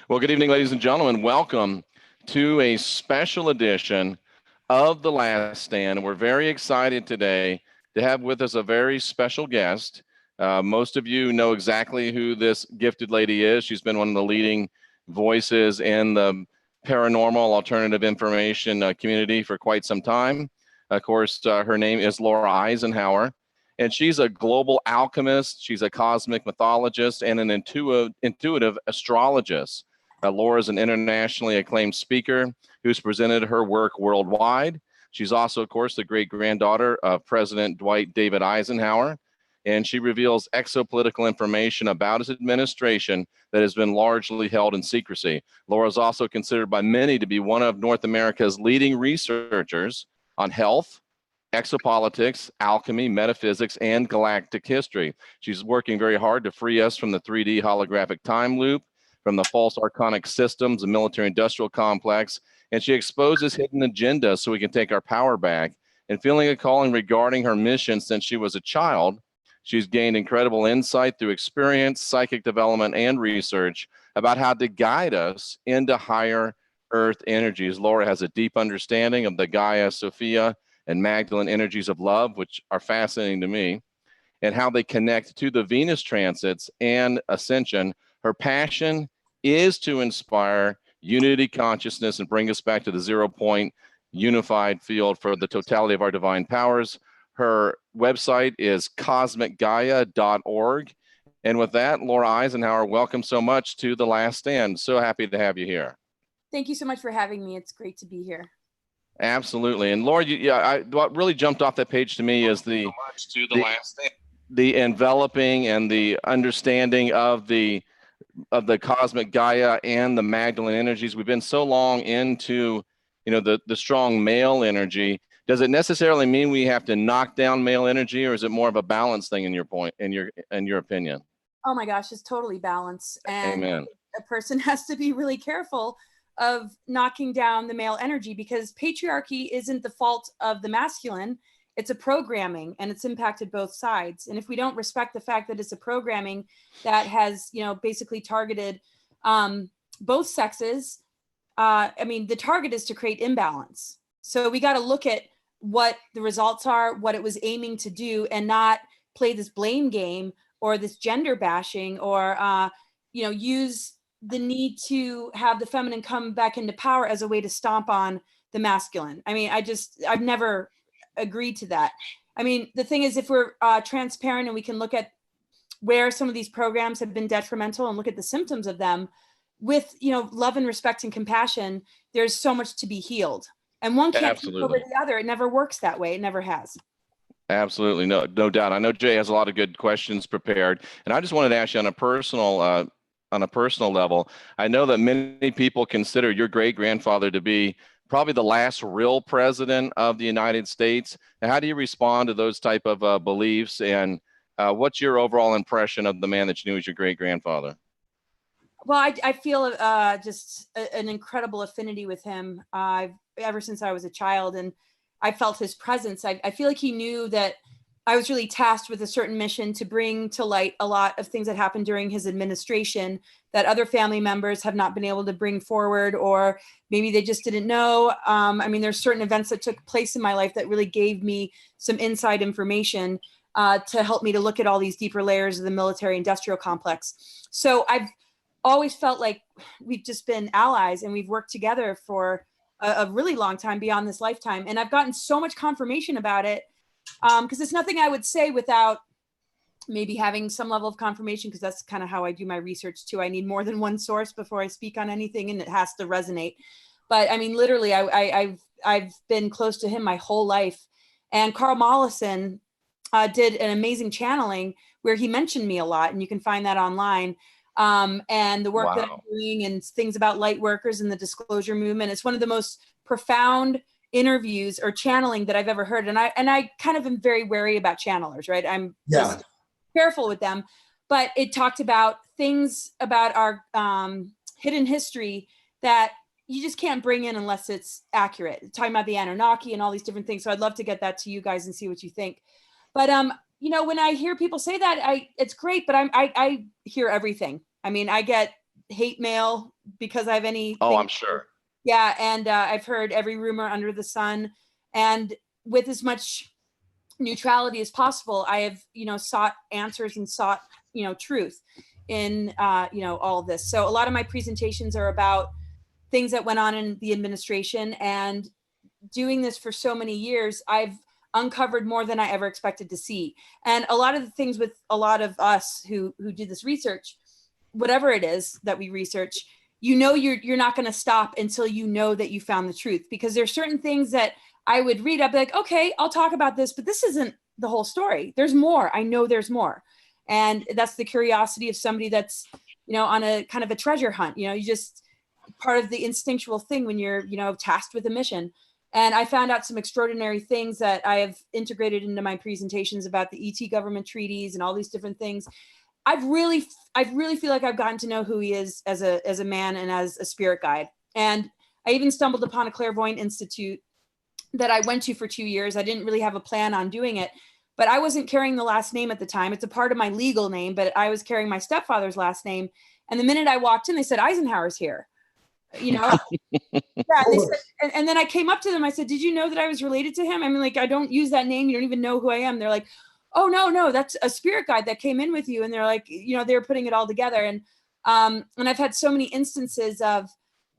Well, good evening, ladies and gentlemen. Welcome to a special edition of The Last Stand. We're very excited today to have with us a very special guest. Most of you know exactly who this gifted lady is. She's been one of the leading voices in the paranormal alternative information community for quite some time. Of course, her name is Laura Eisenhower, and she's a global alchemist. She's a cosmic mythologist and an intuitive astrologist. Laura is an internationally acclaimed speaker who's presented her work worldwide. She's also, of course, the great-granddaughter of President Dwight David Eisenhower, and she reveals exopolitical information about his administration that has been largely held in secrecy. Laura is also considered by many to be one of North America's leading researchers on health, exopolitics, alchemy, metaphysics, and galactic history. She's working very hard to free us from the 3D holographic time loop, from the false archonic systems, the military-industrial complex, and she exposes hidden agendas so we can take our power back. And feeling a calling regarding her mission since she was a child, she's gained incredible insight through experience, psychic development, and research about how to guide us into higher earth energies. Laura has a deep understanding of the Gaia, Sophia, and Magdalene energies of love, which are fascinating to me, and how they connect to the Venus transits and Ascension. Her passion is to inspire unity consciousness and bring us back to the 0 point unified field for the totality of our divine powers. Her website is cosmicgaia.org. And with that, Laura Eisenhower, welcome so much to The Last Stand. So happy to have you here. Thank you so much for having me. It's great to be here. Absolutely. And Laura, what really jumped off that page to me is the enveloping and the understanding of the cosmic Gaia and the Magdalene energies. We've been so long into, the strong male energy. Does it necessarily mean we have to knock down male energy, or is it more of a balance thing in your opinion? Oh my gosh, it's totally balance. And Amen. A person has to be really careful of knocking down the male energy, because patriarchy isn't the fault of the masculine. It's a programming, and it's impacted both sides. And if we don't respect the fact that it's a programming that has, basically targeted both sexes, the target is to create imbalance. So we got to look at what the results are, what it was aiming to do, and not play this blame game or this gender bashing, or, use the need to have the feminine come back into power as a way to stomp on the masculine. I've never agreed to that. The thing is, if we're transparent and we can look at where some of these programs have been detrimental and look at the symptoms of them with, love and respect and compassion, there's so much to be healed. And one can't take over the other. It never works that way. It never has. Absolutely. No doubt. I know Jay has a lot of good questions prepared. And I just wanted to ask you on a personal level, I know that many people consider your great-grandfather to be probably the last real president of the United States. Now, how do you respond to those type of beliefs? And what's your overall impression of the man that you knew as your great-grandfather? Well, I feel just an incredible affinity with him ever since I was a child, and I felt his presence. I feel like he knew that I was really tasked with a certain mission to bring to light a lot of things that happened during his administration that other family members have not been able to bring forward, or maybe they just didn't know. There's certain events that took place in my life that really gave me some inside information to help me to look at all these deeper layers of the military industrial complex. So I've always felt like we've just been allies, and we've worked together for a really long time beyond this lifetime. And I've gotten so much confirmation about it, because it's nothing I would say without maybe having some level of confirmation, because that's kind of how I do my research too. I need more than one source before I speak on anything, and it has to resonate. But literally, I've been close to him my whole life. And Carl Mollison did an amazing channeling where he mentioned me a lot, and you can find that online. And the work that I'm doing, and things about light workers and the disclosure movement. It's one of the most profound interviews or channeling that I've ever heard. And I kind of am very wary about channelers, right? I'm just careful with them. But it talked about things about our hidden history that you just can't bring in unless it's accurate. It's talking about the Anunnaki and all these different things. So I'd love to get that to you guys and see what you think. But when I hear people say that, it's great, but I hear everything. I get hate mail because I have any. Oh, I'm sure. Yeah, and I've heard every rumor under the sun, and with as much neutrality as possible, I have, sought answers and sought, truth in, all of this. So a lot of my presentations are about things that went on in the administration, and doing this for so many years, I've uncovered more than I ever expected to see. And a lot of the things with a lot of us who do this research, whatever it is that we research, you're not going to stop until you know that you found the truth, because there's certain things that I would read. I'd be like, okay, I'll talk about this, but this isn't the whole story. There's more. I know there's more. And that's the curiosity of somebody that's, on a kind of a treasure hunt. You just part of the instinctual thing when you're, tasked with a mission. And I found out some extraordinary things that I have integrated into my presentations about the ET government treaties and all these different things. I really feel like I've gotten to know who he is as a man and as a spirit guide. And I even stumbled upon a clairvoyant institute that I went to for 2 years. I didn't really have a plan on doing it, but I wasn't carrying the last name at the time. It's a part of my legal name, but I was carrying my stepfather's last name. And the minute I walked in, they said, Eisenhower's here. Yeah. They said, and then I came up to them. I said, did you know that I was related to him? I mean, like, I don't use that name. You don't even know who I am. They're like, oh, no, that's a spirit guide that came in with you. And they're like, they were putting it all together. And I've had so many instances of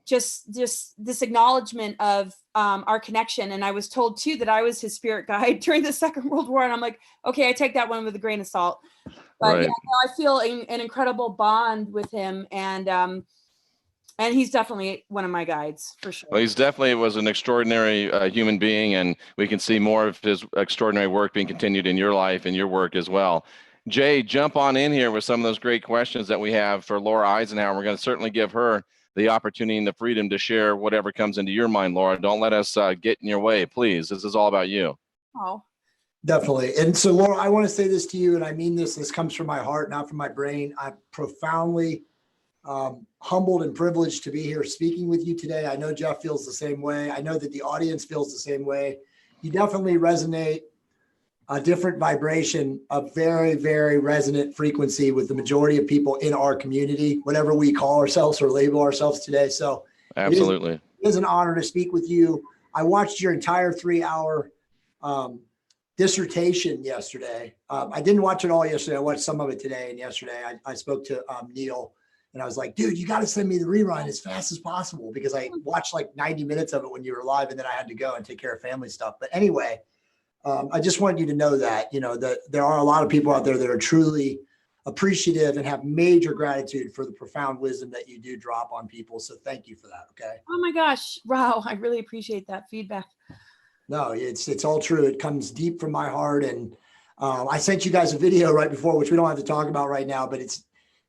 just this acknowledgement of our connection. And I was told too that I was his spirit guide during the Second World War. And I'm like, okay, I take that one with a grain of salt. But right. I feel an incredible bond with him. And he's definitely one of my guides for sure. Well, he's definitely was an extraordinary human being, and we can see more of his extraordinary work being continued in your life and your work as well. Jay, jump on in here with some of those great questions that we have for Laura Eisenhower. We're going to certainly give her the opportunity and the freedom to share whatever comes into your mind, Laura. Don't let us get in your way, please. This is all about you. Oh, definitely. And so, Laura, I want to say this to you, and I mean this. This comes from my heart, not from my brain. I'm profoundly humbled and privileged to be here speaking with you today. I know Jeff feels the same way. I know that the audience feels the same way. You definitely resonate a different vibration, a very, very resonant frequency with the majority of people in our community, whatever we call ourselves or label ourselves today. So absolutely, it is an honor to speak with you. I watched your entire 3-hour dissertation yesterday. I didn't watch it all yesterday. I watched some of it today and yesterday. I spoke to Neil. And I was like, dude, you got to send me the rerun as fast as possible, because I watched like 90 minutes of it when you were live, and then I had to go and take care of family stuff. But anyway, I just wanted you to know that, that there are a lot of people out there that are truly appreciative and have major gratitude for the profound wisdom that you do drop on people. So thank you for that. Okay. Oh my gosh. Wow. I really appreciate that feedback. No, it's all true. It comes deep from my heart. And I sent you guys a video right before, which we don't have to talk about right now, but it's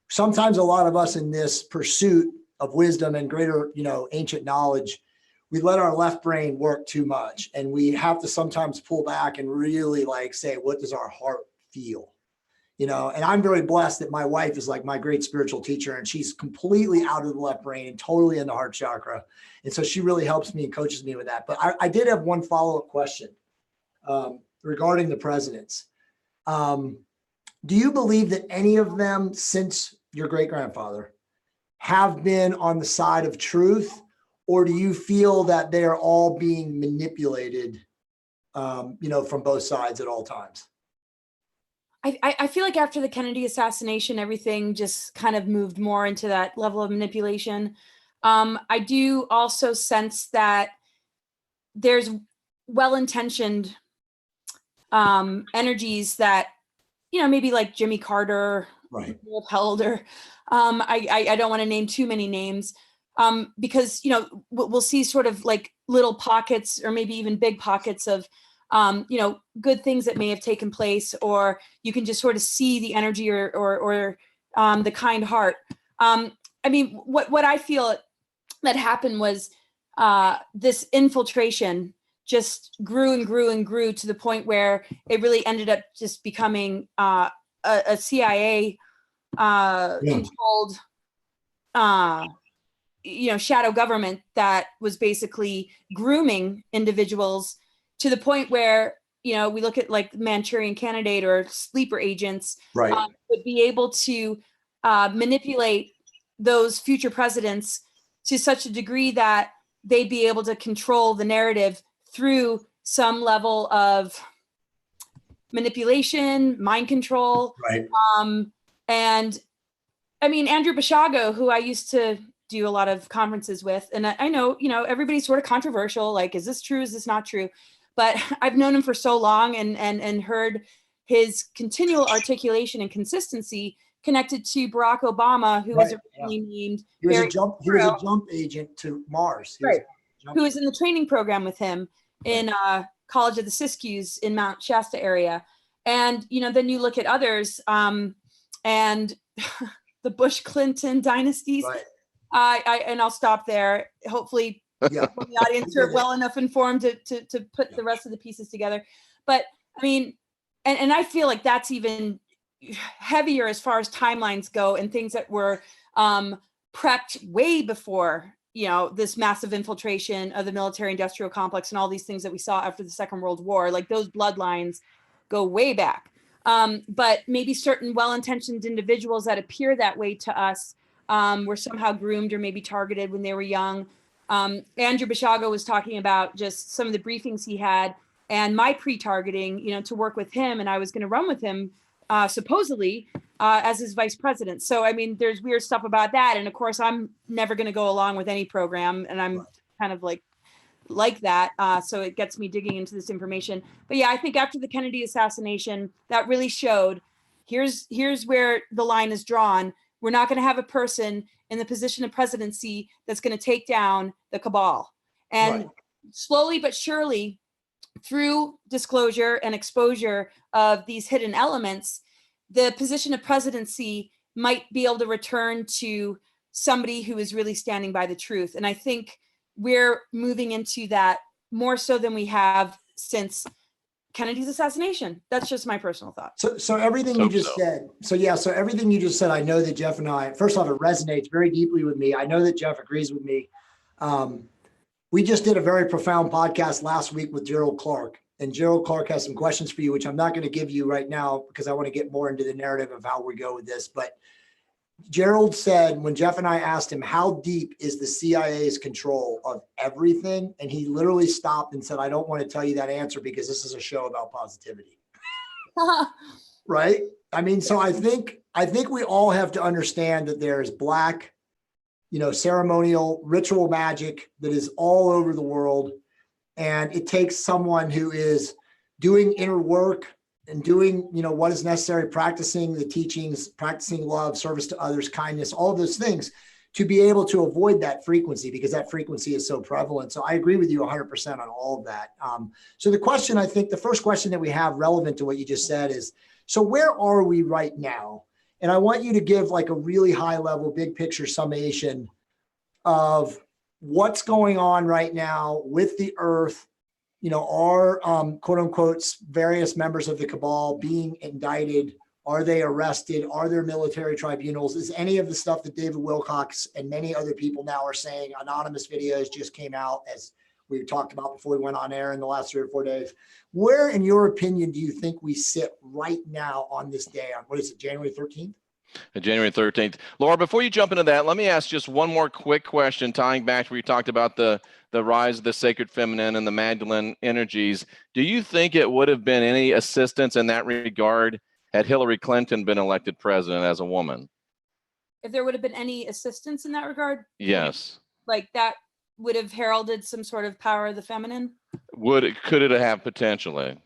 sometimes a lot of us in this pursuit of wisdom and greater, ancient knowledge, we let our left brain work too much. And we have to sometimes pull back and really say, what does our heart feel? And I'm very blessed that my wife is like my great spiritual teacher, and she's completely out of the left brain and totally in the heart chakra. And so she really helps me and coaches me with that. But I did have one follow-up question regarding the presidents. Do you believe that any of them since your great-grandfather have been on the side of truth, or do you feel that they are all being manipulated, from both sides at all times? I feel like after the Kennedy assassination, everything just kind of moved more into that level of manipulation. I do also sense that there's well-intentioned energies that, maybe like Jimmy Carter, right, upheld, or I don't want to name too many names, because we'll see sort of like little pockets or maybe even big pockets of good things that may have taken place, or you can just sort of see the energy or the kind heart. I mean, what I feel that happened was this infiltration just grew and grew and grew to the point where it really ended up just becoming a CIA controlled, shadow government that was basically grooming individuals to the point where, we look at like Manchurian Candidate or sleeper agents, right, would be able to manipulate those future presidents to such a degree that they'd be able to control the narrative through some level of manipulation, mind control. Right. And I mean, Andrew Bashago, who I used to do a lot of conferences with, and I know, everybody's sort of controversial, like, is this true? Is this not true? But I've known him for so long and heard his continual articulation and consistency connected to Barack Obama, who was originally named. He was a jump agent to Mars. Who was in the training program with him in College of the Siskiyous in Mount Shasta area. And, then you look at others and the Bush Clinton dynasties. Right. And I'll stop there. Hopefully the audience are well enough informed to put the rest of the pieces together. But I mean, and I feel like that's even heavier as far as timelines go and things that were prepped way before, this massive infiltration of the military industrial complex and all these things that we saw after the Second World War. Like, those bloodlines go way back. But maybe certain well-intentioned individuals that appear that way to us were somehow groomed or maybe targeted when they were young. Andrew Bashago was talking about just some of the briefings he had and my pre-targeting, to work with him. And I was going to run with him supposedly as his vice president. So, I mean, there's weird stuff about that. And of course, I'm never going to go along with any program. And I'm kind of like that. So it gets me digging into this information. But yeah, I think after the Kennedy assassination, that really showed here's where the line is drawn. We're not going to have a person in the position of presidency that's going to take down the cabal. And slowly but surely, through disclosure and exposure of these hidden elements, the position of presidency might be able to return to somebody who is really standing by the truth. And I think we're moving into that more so than we have since Kennedy's assassination. That's just my personal thought. So everything you just said. So everything you just said, I know that Jeff and I, first off, it resonates very deeply with me. I know that Jeff agrees with me. We just did a very profound podcast last week with Gerald Clark, and Gerald Clark has some questions for you, which I'm not going to give you right now because I want to get more into the narrative of how we go with this. But Gerald said, when Jeff and I asked him, how deep is the CIA's control of everything? And he literally stopped and said, I don't want to tell you that answer because this is a show about positivity. Right? I mean, so I think we all have to understand that there's black, ceremonial ritual magic that is all over the world. And it takes someone who is doing inner work and doing, what is necessary, practicing the teachings, practicing love, service to others, kindness, all of those things to be able to avoid that frequency, because that frequency is so prevalent. So I agree with you 100% on all of that. So the question, I think the first question that we have relevant to what you just said is, so where are we right now? And I want you to give like a really high level, big picture summation of what's going on right now with the earth, are quote unquote various members of the cabal being indicted? Are they arrested? Are there military tribunals? Is any of the stuff that David Wilcox and many other people now are saying, anonymous videos just came out, as we talked about before we went on air in the last 3 or 4 days. Where, in your opinion, do you think we sit right now on this day on, what is it, January 13th? January 13th. Laura, before you jump into that, let me ask just one more quick question, tying back to where you talked about the rise of the sacred feminine and the Magdalene energies. Do you think it would have been any assistance in that regard had Hillary Clinton been elected president as a woman? If there would have been any assistance in that regard? Yes. Like that would have heralded some sort of power of the feminine? Could it have potentially?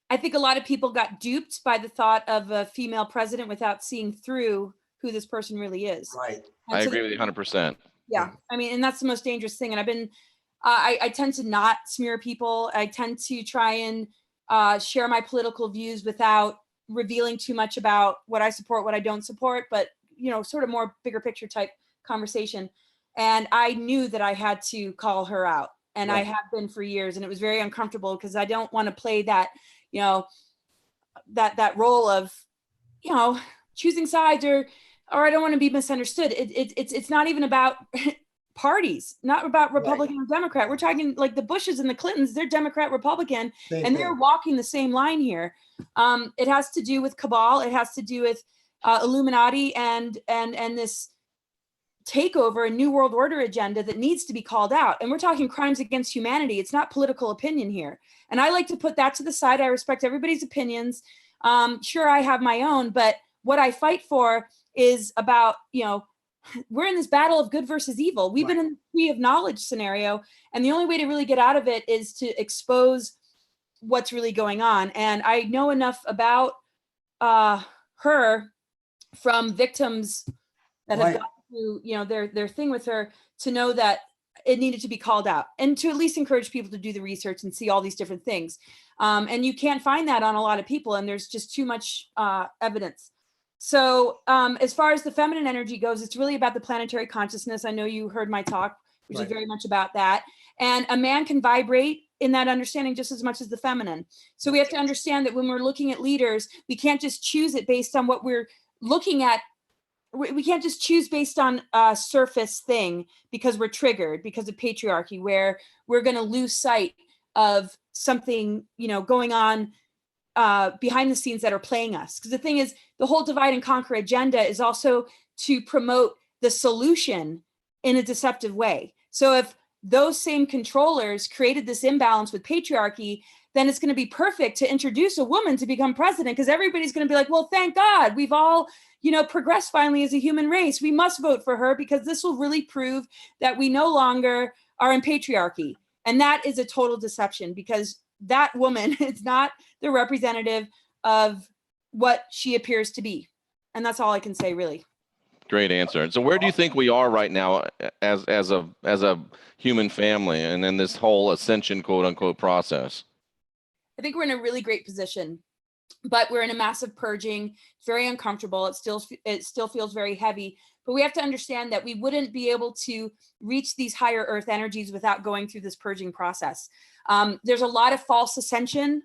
I think a lot of people got duped by the thought of a female president without seeing through who this person really is. Right. I agree with you 100%. Yeah. I mean, and that's the most dangerous thing. And I've been, I tend to not smear people. I tend to try and share my political views without revealing too much about what I support, what I don't support, but, sort of more bigger picture type conversation. And I knew that I had to call her out. And I have been for years. And it was very uncomfortable because I don't want to play that, that role of, choosing sides or I don't want to be misunderstood. It's not even about parties, not about Republican or Democrat. We're talking like the Bushes and the Clintons, they're Democrat, Republican, and they're walking the same line here. It has to do with cabal. It has to do with Illuminati and this takeover, a new world order agenda that needs to be called out. And we're talking crimes against humanity. It's not political opinion here. And I like to put that to the side. I respect everybody's opinions. Sure, I have my own, but what I fight for is about, we're in this battle of good versus evil. We've been in the tree of knowledge scenario. And the only way to really get out of it is to expose what's really going on. And I know enough about her from victims that have gone through, their thing with her, to know that it needed to be called out, and to at least encourage people to do the research and see all these different things. And you can't find that on a lot of people, and there's just too much evidence. So as far as the feminine energy goes, it's really about the planetary consciousness. I know you heard my talk, which is very much about that. And a man can vibrate in that understanding just as much as the feminine. So we have to understand that when we're looking at leaders, we can't just choose it based on what we're looking at. We can't just choose based on a surface thing because we're triggered because of patriarchy, where we're going to lose sight of something, going on behind the scenes that are playing us. Because the thing is, the whole divide and conquer agenda is also to promote the solution in a deceptive way. So if those same controllers created this imbalance with patriarchy, then it's going to be perfect to introduce a woman to become president, because everybody's going to be like, well, thank God we've all, progressed finally as a human race. We must vote for her because this will really prove that we no longer are in patriarchy. And that is a total deception, because that woman is not the representative of what she appears to be. And that's all I can say, really. Great answer. So where do you think we are right now as a human family, and in this whole ascension, quote unquote, process? I think we're in a really great position, but we're in a massive purging. It's very uncomfortable. It still feels very heavy, but we have to understand that we wouldn't be able to reach these higher earth energies without going through this purging process. There's a lot of false ascension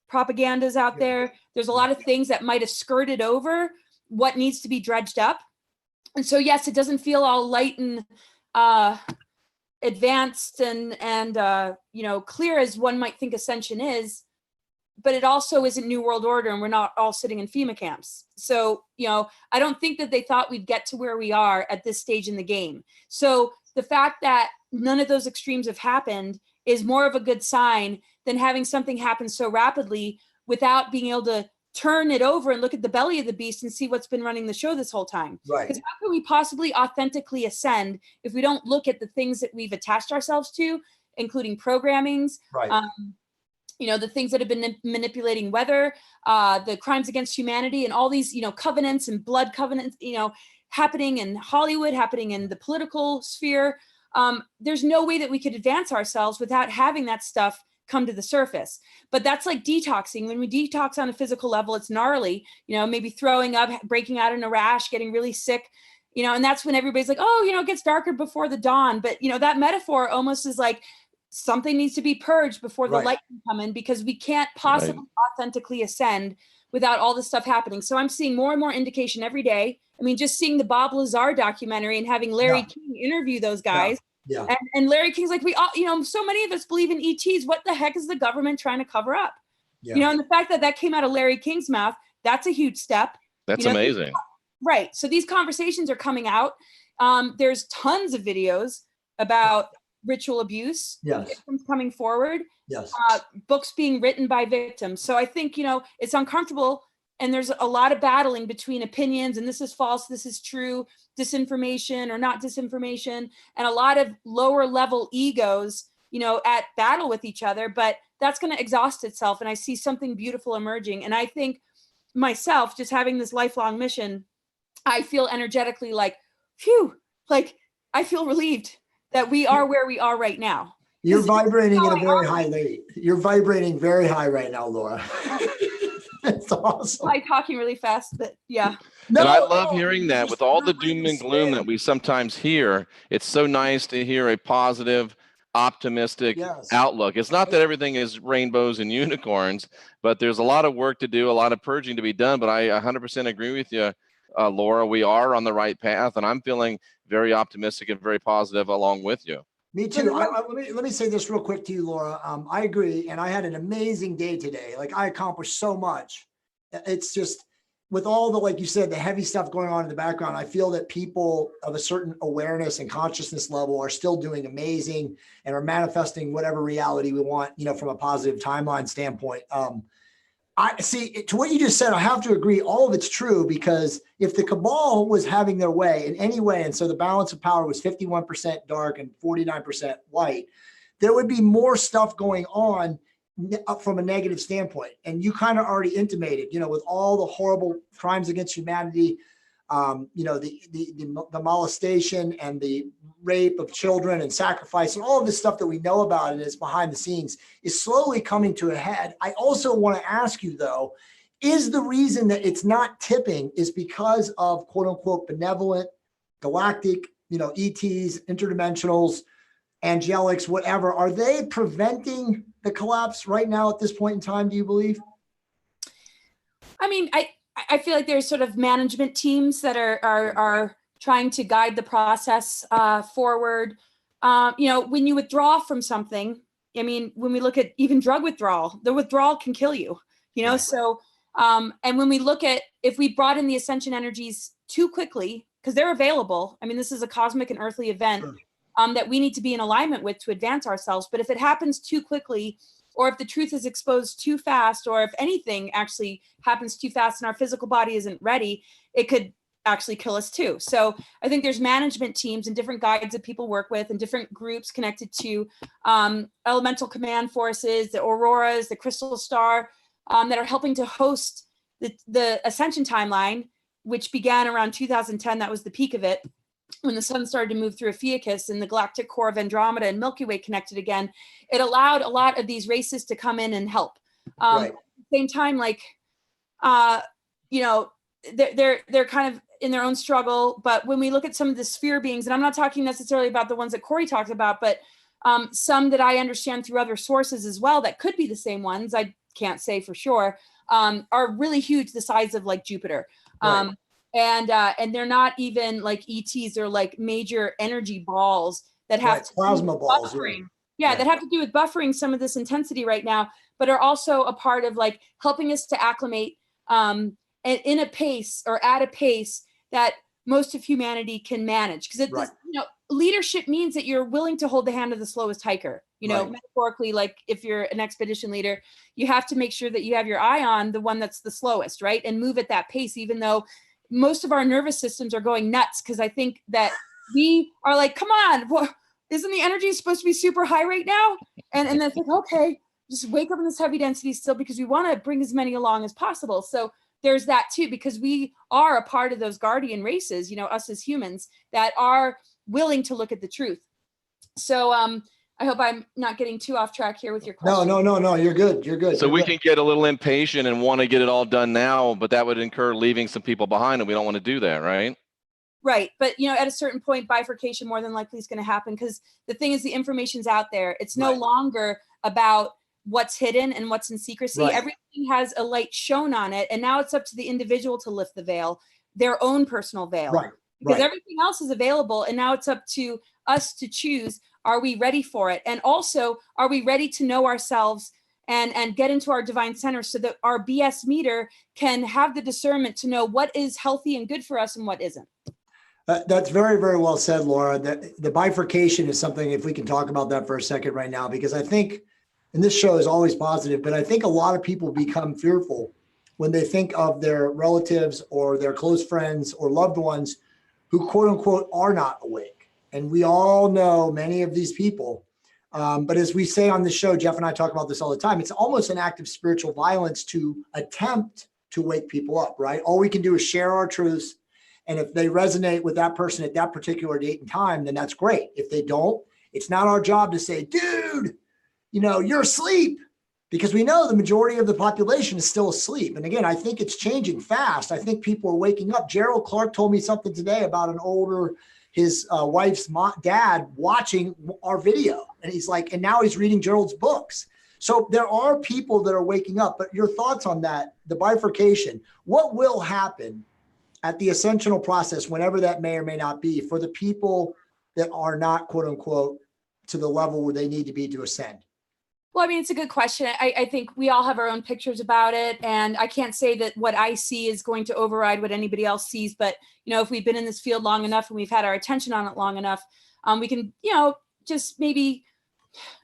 propagandas out there. There's a lot of things that might have skirted over what needs to be dredged up. And so, yes, it doesn't feel all light and advanced and clear as one might think ascension is, but it also isn't New World Order, and we're not all sitting in FEMA camps. So, I don't think that they thought we'd get to where we are at this stage in the game. So the fact that none of those extremes have happened is more of a good sign than having something happen so rapidly without being able to turn it over and look at the belly of the beast and see what's been running the show this whole time. Right. Because how can we possibly authentically ascend if we don't look at the things that we've attached ourselves to, including programmings, Right. The things that have been manipulating weather, the crimes against humanity, and all these, covenants and blood covenants, happening in Hollywood, happening in the political sphere. There's no way that we could advance ourselves without having that stuff come to the surface. But that's like detoxing. When we detox on a physical level, it's gnarly, maybe throwing up, breaking out in a rash, getting really sick, and that's when everybody's like, oh, it gets darker before the dawn. But, that metaphor almost is like something needs to be purged before the light can come in, because we can't possibly authentically ascend without all this stuff happening. So I'm seeing more and more indication every day. I mean, just seeing the Bob Lazar documentary and having Larry King interview those guys. Yeah. And Larry King's like, we all, so many of us believe in ETs. What the heck is the government trying to cover up? Yeah. And the fact that came out of Larry King's mouth, that's a huge step. That's amazing. Right. So these conversations are coming out. There's tons of videos about ritual abuse, victims coming forward, books being written by victims. So I think, it's uncomfortable. And there's a lot of battling between opinions, and this is false, this is true, disinformation or not disinformation, and a lot of lower level egos, at battle with each other, but that's going to exhaust itself. And I see something beautiful emerging. And I think myself, just having this lifelong mission, I feel energetically like, phew, like I feel relieved that we are where we are right now. You're vibrating at a very high rate. You're vibrating very high right now, Laura. That's awesome. I'm talking really fast, but yeah. And I love hearing that. With all the doom and gloom that we sometimes hear, it's so nice to hear a positive, optimistic outlook. It's not that everything is rainbows and unicorns, but there's a lot of work to do, a lot of purging to be done. But I 100% agree with you, Laura. We are on the right path, and I'm feeling very optimistic and very positive along with you. Me too. Let me say this real quick to you, Laura. I agree. And I had an amazing day today. Like, I accomplished so much. It's just, with all the, like you said, the heavy stuff going on in the background, I feel that people of a certain awareness and consciousness level are still doing amazing and are manifesting whatever reality we want, you know, from a positive timeline standpoint. I see, to what you just said, I have to agree. All of it's true, because if the cabal was having their way in any way, and so the balance of power was 51% dark and 49% light, there would be more stuff going on from a negative standpoint. And you kind of already intimated, you know, with all the horrible crimes against humanity, you know, the molestation and the rape of children and sacrifice and all of this stuff that we know about and is behind the scenes is slowly coming to a head. I also want to ask you, though, is the reason that it's not tipping is because of quote unquote benevolent, galactic, you know, ETs, interdimensionals, angelics, whatever? Are they preventing the collapse right now at this point in time, do you believe? I mean, I feel like there's sort of management teams that are trying to guide the process forward. You know, when you withdraw from something, I mean, when we look at even drug withdrawal, the withdrawal can kill you, you know? Right. So, and when we look at, if we brought in the ascension energies too quickly, because they're available, I mean, this is a cosmic and earthly event. Sure. That we need to be in alignment with to advance ourselves. But if it happens too quickly, or if the truth is exposed too fast, or if anything actually happens too fast and our physical body isn't ready, it could actually kill us too. So I think there's management teams and different guides that people work with and different groups connected to elemental command forces, the auroras, the crystal star, that are helping to host the ascension timeline, which began around 2010. That was the peak of it, when the sun started to move through Ophiuchus and the galactic core of Andromeda and Milky Way connected again. It allowed a lot of these races to come in and help. Right. At the same time, like, you know, they're kind of in their own struggle. But when we look at some of the sphere beings, and I'm not talking necessarily about the ones that Corey talked about, but some that I understand through other sources as well, that could be the same ones, I can't say for sure, are really huge, the size of like Jupiter. Right. And they're not even like ETs, they're like major energy balls that have to plasma balls. Buffering. Yeah, that have to do with buffering some of this intensity right now, but are also a part of like helping us to acclimate in a pace or at a pace that most of humanity can manage. Because you know, leadership means that you're willing to hold the hand of the slowest hiker. You know, metaphorically, like if you're an expedition leader, you have to make sure that you have your eye on the one that's the slowest, right? And move at that pace, even though most of our nervous systems are going nuts, because I think that we are like, come on, well, isn't the energy supposed to be super high right now? And then it's like, okay, just wake up in this heavy density still, because we want to bring as many along as possible. So there's that too, because we are a part of those guardian races, you know, us as humans that are willing to look at the truth. So I hope I'm not getting too off track here with your question. No, you're good. You're good. So we can get a little impatient and want to get it all done now, but that would incur leaving some people behind, and we don't want to do that, right? Right. But, you know, at a certain point, bifurcation more than likely is going to happen, because the thing is, the information's out there. It's no longer about what's hidden and what's in secrecy. Everything has a light shown on it. And now it's up to the individual to lift the veil, their own personal veil. Because everything else is available. And now it's up to us to choose, are we ready for it? And also, are we ready to know ourselves and get into our divine center, so that our BS meter can have the discernment to know what is healthy and good for us and what isn't. That's very, very well said, Laura. The bifurcation is something, if we can talk about that for a second right now, because I think, and this show is always positive, but I think a lot of people become fearful when they think of their relatives or their close friends or loved ones who, quote unquote, are not awake. And we all know many of these people. But as we say on the show, Jeff and I talk about this all the time, it's almost an act of spiritual violence to attempt to wake people up, right? All we can do is share our truths. And if they resonate with that person at that particular date and time, then that's great. If they don't, it's not our job to say, dude, you know, you're asleep, because we know the majority of the population is still asleep. And again, I think it's changing fast. I think people are waking up. Gerald Clark told me something today about an older, his wife's dad watching our video. And he's like, and now he's reading Gerald's books. So there are people that are waking up, but your thoughts on that, the bifurcation, what will happen at the ascensional process, whenever that may or may not be, for the people that are not, quote unquote, to the level where they need to be to ascend? Well, I mean, it's a good question. I think we all have our own pictures about it. And I can't say that what I see is going to override what anybody else sees. But, if we've been in this field long enough and we've had our attention on it long enough, we can, just maybe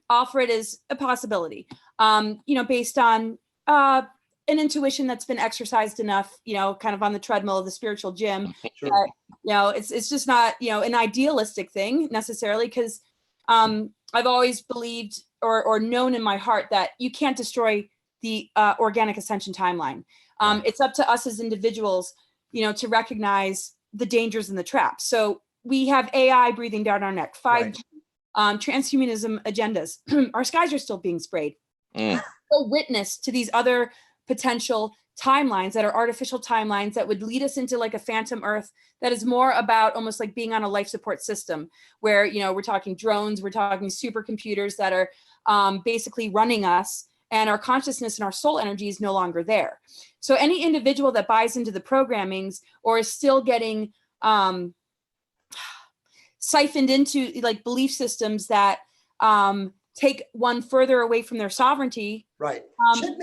offer it as a possibility, based on an intuition that's been exercised enough, kind of on the treadmill of the spiritual gym. Sure. It's just not, an idealistic thing necessarily, because I've always believed or known in my heart that you can't destroy the organic ascension timeline. It's up to us as individuals, to recognize the dangers and the traps. So we have AI breathing down our neck, 5G, transhumanism agendas. Our skies are still being sprayed. So witness to these other potential timelines that are artificial timelines that would lead us into like a phantom earth that is more about almost like being on a life support system where, we're talking drones, we're talking supercomputers that are basically running us, and our consciousness and our soul energy is no longer there. So any individual that buys into the programmings or is still getting siphoned into like belief systems that take one further away from their sovereignty. Right.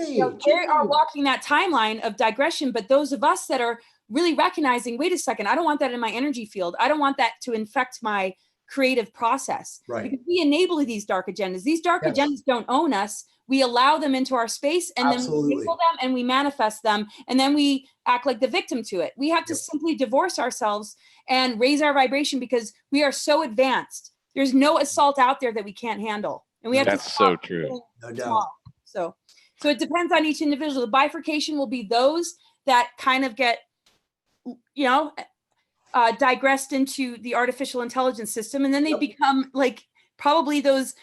They are walking that timeline of digression, but those of us that are really recognizing, wait a second, I don't want that in my energy field. I don't want that to infect my creative process. Right. Because we enable these dark agendas. These dark agendas don't own us. We allow them into our space, and then we enable them and we manifest them, and then we act like the victim to it. We have to simply divorce ourselves and raise our vibration because we are so advanced. There's no assault out there that we can't handle. And we have That's so true. No doubt. So it depends on each individual. The bifurcation will be those that kind of get, digressed into the artificial intelligence system. And then they become like probably those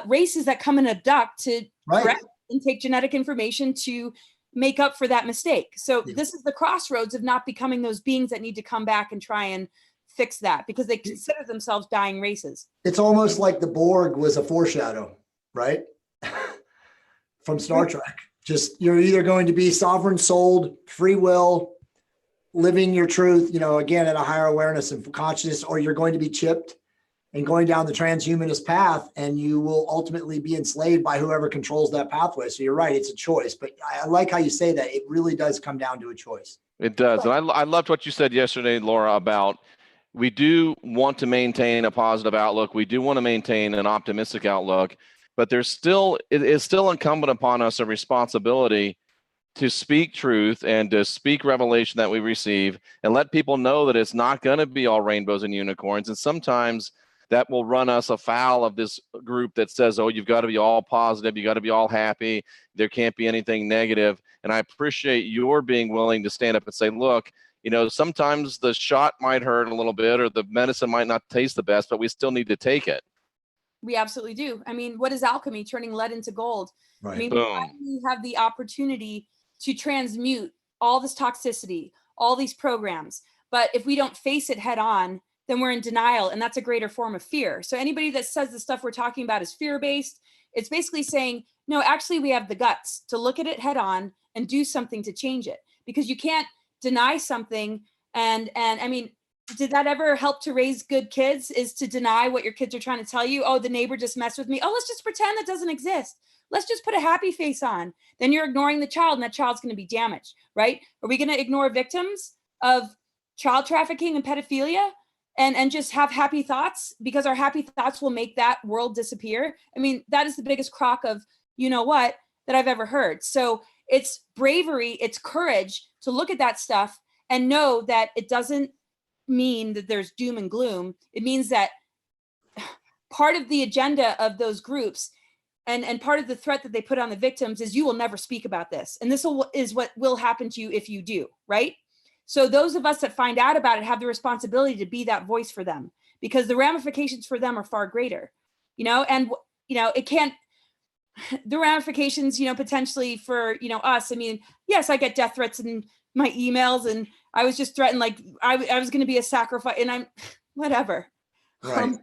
races that come and abduct to correct and take genetic information to make up for that mistake. So this is the crossroads of not becoming those beings that need to come back and try and fix that because they consider themselves dying races. It's almost like the Borg was a foreshadow, right? From Star Trek. Just you're either going to be sovereign souled, free will, living your truth, again, at a higher awareness and consciousness, or you're going to be chipped and going down the transhumanist path, and you will ultimately be enslaved by whoever controls that pathway. So you're right, it's a choice. But I like how you say that. It really does come down to a choice. It does. And I loved what you said yesterday, Laura, about we do want to maintain a positive outlook. We do want to maintain an optimistic outlook, but it is still incumbent upon us a responsibility to speak truth and to speak revelation that we receive and let people know that it's not going to be all rainbows and unicorns. And sometimes that will run us afoul of this group that says, oh, you've got to be all positive. You got to be all happy. There can't be anything negative. And I appreciate your being willing to stand up and say, look, sometimes the shot might hurt a little bit or the medicine might not taste the best, but we still need to take it. We absolutely do. I mean, what is alchemy? Turning lead into gold. Right. I mean, Boom. we have the opportunity to transmute all this toxicity, all these programs. But if we don't face it head on, then we're in denial. And that's a greater form of fear. So anybody that says the stuff we're talking about is fear-based, it's basically saying, no, actually we have the guts to look at it head on and do something to change it, because you can't deny something. And I mean, did that ever help to raise good kids, is to deny what your kids are trying to tell you? Oh, the neighbor just messed with me. Oh, let's just pretend that doesn't exist. Let's just put a happy face on. Then you're ignoring the child, and that child's going to be damaged, right? Are we going to ignore victims of child trafficking and pedophilia and just have happy thoughts because our happy thoughts will make that world disappear? I mean, that is the biggest crock of, that I've ever heard. So it's bravery, it's courage to look at that stuff and know that it doesn't mean that there's doom and gloom. It means that part of the agenda of those groups and part of the threat that they put on the victims is you will never speak about this. And this is what will happen to you if you do, right? So those of us that find out about it have the responsibility to be that voice for them, because the ramifications for them are far greater, it can't, the ramifications, potentially for, us. I mean, yes, I get death threats in my emails, and I was just threatened, like I was going to be a sacrifice, and I'm whatever. Right.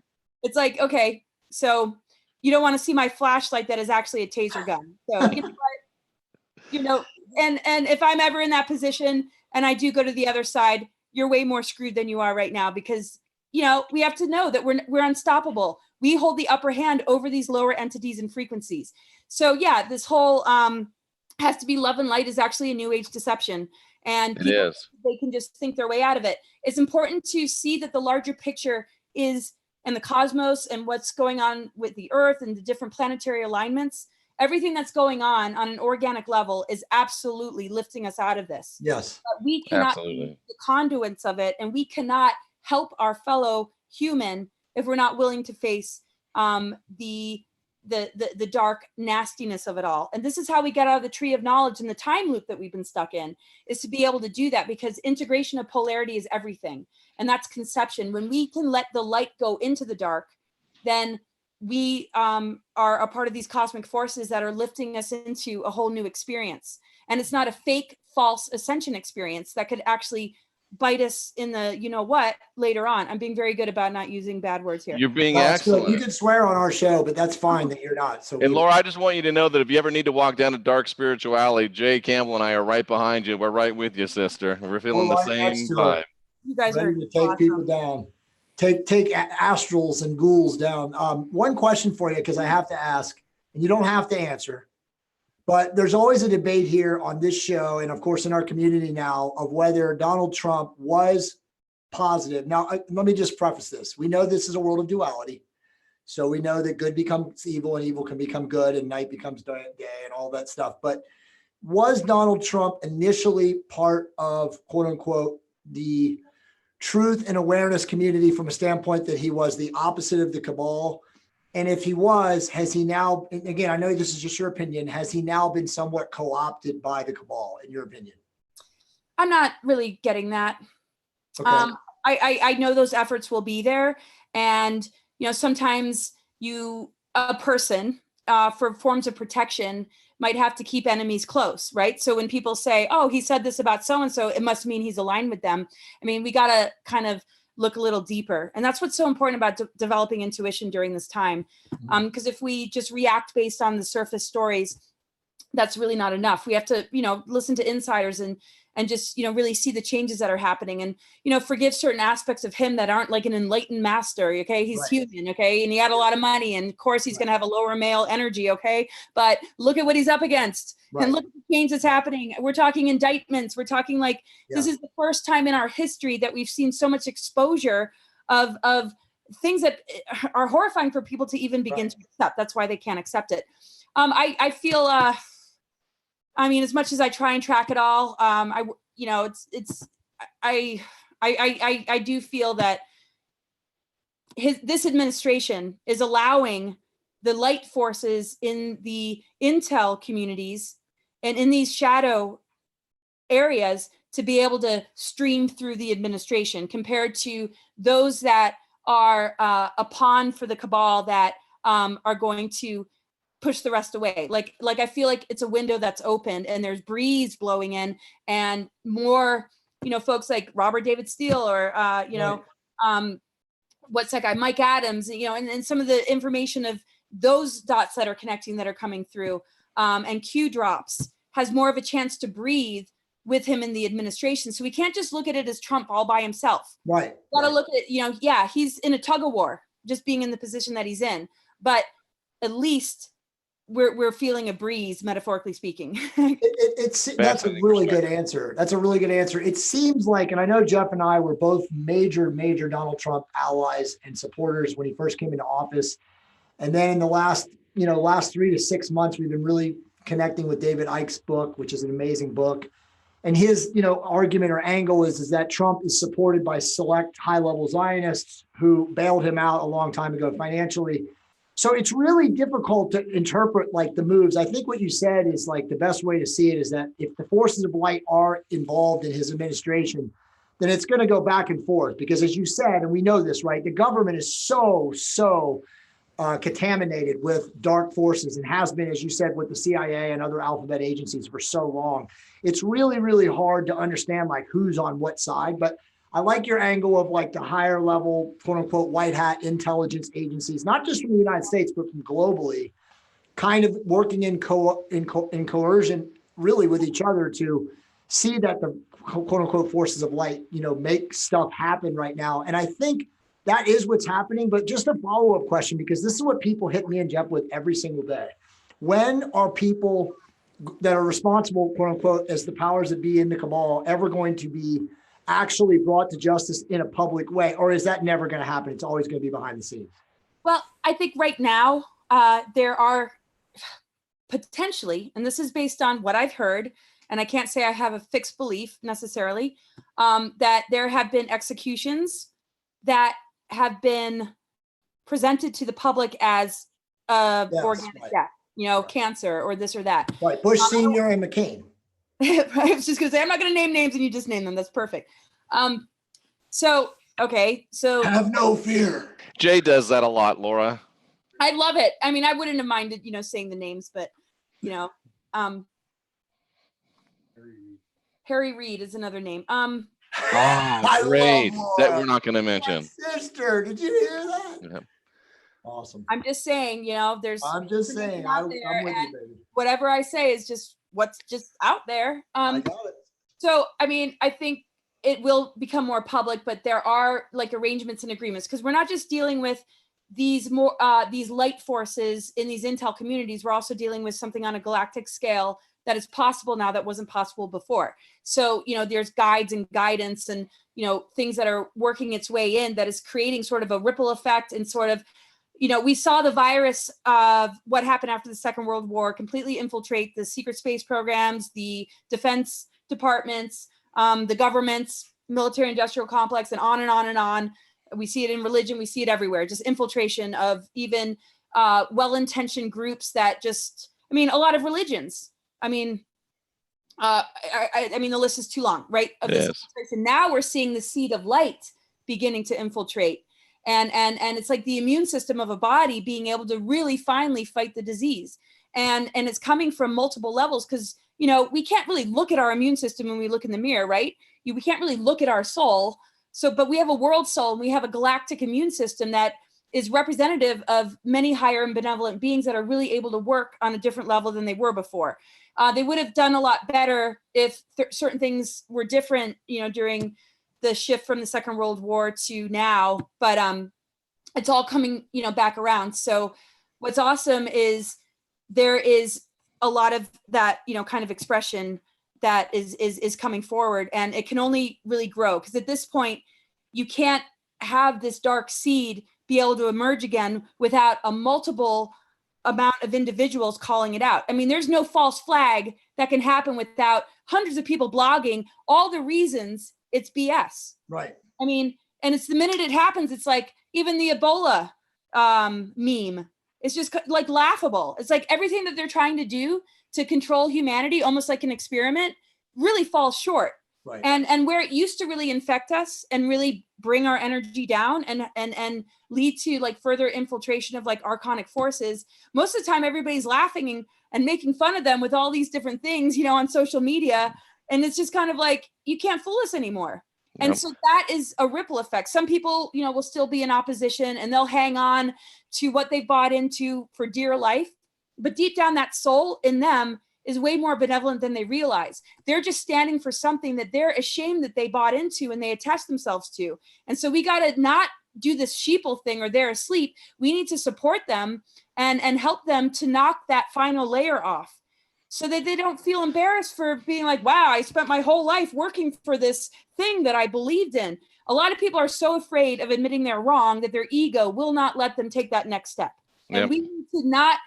It's like, okay, so you don't want to see my flashlight that is actually a taser gun. So, and if I'm ever in that position and I do go to the other side, you're way more screwed than you are right now, because, we have to know that we're unstoppable. We hold the upper hand over these lower entities and frequencies. So yeah, this whole has to be love and light is actually a new age deception. And people, they can just think their way out of it. It's important to see that the larger picture is, and the cosmos and what's going on with the earth and the different planetary alignments, everything that's going on an organic level is absolutely lifting us out of this. Yes. But we cannot be the conduits of it, and we cannot help our fellow human if we're not willing to face the dark nastiness of it all. And this is how we get out of the tree of knowledge and the time loop that we've been stuck in, is to be able to do that, because integration of polarity is everything. And that's conception. When we can let the light go into the dark, then we are a part of these cosmic forces that are lifting us into a whole new experience. And it's not a fake, false ascension experience that could actually bite us in the, you know what, later on. I'm being very good about not using bad words here. You're being excellent. Good. You can swear on our show, but that's fine that you're not. So, and Laura, I just want you to know that if you ever need to walk down a dark spiritual alley, Jay Campbell and I are right behind you. We're right with you, sister. We're feeling the same vibe. You guys ready are to take awesome. people down. Take astrals and ghouls down. One question for you, because I have to ask, and you don't have to answer. But there's always a debate here on this show, and of course in our community now, of whether Donald Trump was positive. Now, let me just preface this. We know this is a world of duality. So we know that good becomes evil and evil can become good and night becomes day and all that stuff. But was Donald Trump initially part of, quote unquote, the truth and awareness community from a standpoint that he was the opposite of the cabal? And if he was, has he now, again, I know this is just your opinion, has he now been somewhat co-opted by the cabal, in your opinion? I'm not really getting that. Okay. I know those efforts will be there. And, you know, sometimes a person for forms of protection might have to keep enemies close, right? So when people say, oh, he said this about so-and-so, it must mean he's aligned with them. I mean, we got to kind of look a little deeper. And that's what's so important about developing intuition during this time. Because if we just react based on the surface stories, that's really not enough. We have to, you know, listen to insiders and just, you know, really see the changes that are happening and, you know, forgive certain aspects of him that aren't like an enlightened master. Okay. He's human. Okay. And he had a lot of money, and of course he's going to have a lower male energy. Okay. But look at what he's up against and look at the change that's happening. We're talking indictments. We're talking like, this is the first time in our history that we've seen so much exposure of things that are horrifying for people to even begin to accept. That's why they can't accept it. I feel, I mean, as much as I try and track it all, I do feel that this administration is allowing the light forces in the intel communities and in these shadow areas to be able to stream through the administration, compared to those that are a pawn for the cabal that are going to push the rest away. Like I feel like it's a window that's opened and there's breeze blowing in, and more, you know, folks like Robert David Steele or, what's that guy, Mike Adams, you know, and some of the information of those dots that are connecting, that are coming through, and Q drops, has more of a chance to breathe with him in the administration. So we can't just look at it as Trump all by himself. Right. Got to look at it, you know, yeah, he's in a tug of war, just being in the position that he's in, but at least we're feeling a breeze, metaphorically speaking. That's a really good answer. That's a really good answer. It seems like, and I know Jeff and I were both major Donald Trump allies and supporters when he first came into office. And then in the last 3 to 6 months, we've been really connecting with David Icke's book, which is an amazing book. And his, you know, argument or angle is that Trump is supported by select high-level Zionists who bailed him out a long time ago financially. So it's really difficult to interpret like the moves. I think what you said is like the best way to see it is that if the forces of light are involved in his administration, then it's going to go back and forth, because as you said, and we know this, right? The government is so contaminated with dark forces, and has been, as you said, with the CIA and other alphabet agencies for so long. It's really hard to understand like who's on what side. But I like your angle of like the higher level, quote unquote, white hat intelligence agencies, not just from the United States, but from globally, kind of working in coercion really with each other to see that the quote unquote forces of light, you know, make stuff happen right now. And I think that is what's happening. But just a follow-up question, because this is what people hit me and Jeff with every single day. When are people that are responsible, quote unquote, as the powers that be in the cabal ever going to be actually brought to justice in a public way? Or is that never going to happen? It's always going to be behind the scenes. Well, I think right now there are potentially, and this is based on what I've heard, and I can't say I have a fixed belief necessarily, that there have been executions that have been presented to the public as organic death, cancer or this or that. Right, Bush Sr. and McCain. I was just going to say, I'm not going to name names and you just name them. That's perfect. So Have no fear. Jay does that a lot, Laura. I love it. I mean, I wouldn't have minded, saying the names, but, Harry Reid is another name. Great. That we're not going to mention. My sister, did you hear that? Yeah. Awesome. I'm just saying, there's. I'm just saying. I'm with you, baby. Whatever I say is just what's just out there. I got it. So, I mean, I think it will become more public, but there are like arrangements and agreements because we're not just dealing with these light forces in these intel communities. We're also dealing with something on a galactic scale that is possible now that wasn't possible before. So, there's guides and guidance and, things that are working its way in that is creating sort of a ripple effect and sort of, we saw the virus of what happened after the Second World War completely infiltrate the secret space programs, the defense departments, the government's military industrial complex, and on and on and on. We see it in religion. We see it everywhere. Just infiltration of even well-intentioned groups that just, a lot of religions. I mean, the list is too long, right? Of this infiltration. Now we're seeing the seed of light beginning to infiltrate. And it's like the immune system of a body being able to really finally fight the disease. And it's coming from multiple levels because, we can't really look at our immune system when we look in the mirror, right? We can't really look at our soul. So, but we have a world soul and we have a galactic immune system that is representative of many higher and benevolent beings that are really able to work on a different level than they were before. They would have done a lot better if certain things were different, during the shift from the Second World War to now, but it's all coming, back around. So what's awesome is there is a lot of that, kind of expression that is coming forward, and it can only really grow because at this point you can't have this dark seed be able to emerge again without a multiple amount of individuals calling it out. I mean, there's no false flag that can happen without hundreds of people blogging all the reasons it's BS. Right. I mean, and it's the minute it happens, it's like even the Ebola meme. It's just like laughable. It's like everything that they're trying to do to control humanity, almost like an experiment, really falls short. Right. And where it used to really infect us and really bring our energy down and lead to like further infiltration of like archonic forces, most of the time everybody's laughing and making fun of them with all these different things, on social media. And it's just kind of like, you can't fool us anymore. And so that is a ripple effect. Some people, will still be in opposition and they'll hang on to what they bought into for dear life. But deep down, that soul in them is way more benevolent than they realize. They're just standing for something that they're ashamed that they bought into and they attach themselves to. And so we got to not do this sheeple thing or they're asleep. We need to support them and help them to knock that final layer off, so that they don't feel embarrassed for being like, wow, I spent my whole life working for this thing that I believed in. A lot of people are so afraid of admitting they're wrong that their ego will not let them take that next step. And we need to not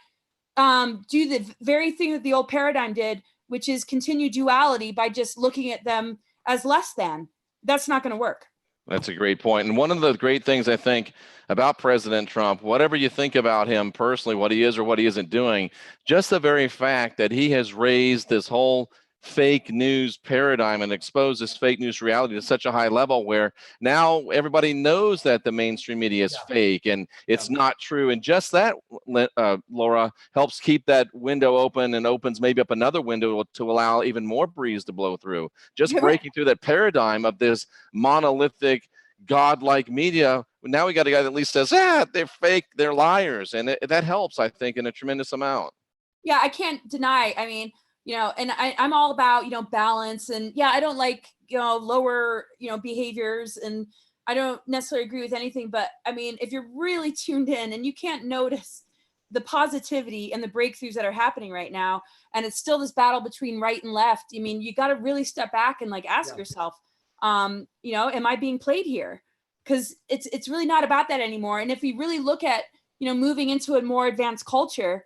do the very thing that the old paradigm did, which is continue duality by just looking at them as less than. That's not going to work. That's a great point. And one of the great things I think about President Trump, whatever you think about him personally, what he is or what he isn't doing, just the very fact that he has raised this whole fake news paradigm and exposed this fake news reality to such a high level where now everybody knows that the mainstream media is fake and it's not true. And just that, Laura, helps keep that window open and opens maybe up another window to allow even more breeze to blow through. Just breaking through that paradigm of this monolithic, godlike media. Now we got a guy that at least says, they're fake, they're liars. And that helps, I think, in a tremendous amount. Yeah, I can't deny. I mean, and I'm all about, balance and I don't like, lower, behaviors, and I don't necessarily agree with anything, but I mean, if you're really tuned in and you can't notice the positivity and the breakthroughs that are happening right now, and it's still this battle between right and left. I mean, you got to really step back and like ask yourself, you know, am I being played here? Because it's really not about that anymore. And if we really look at, you know, moving into a more advanced culture,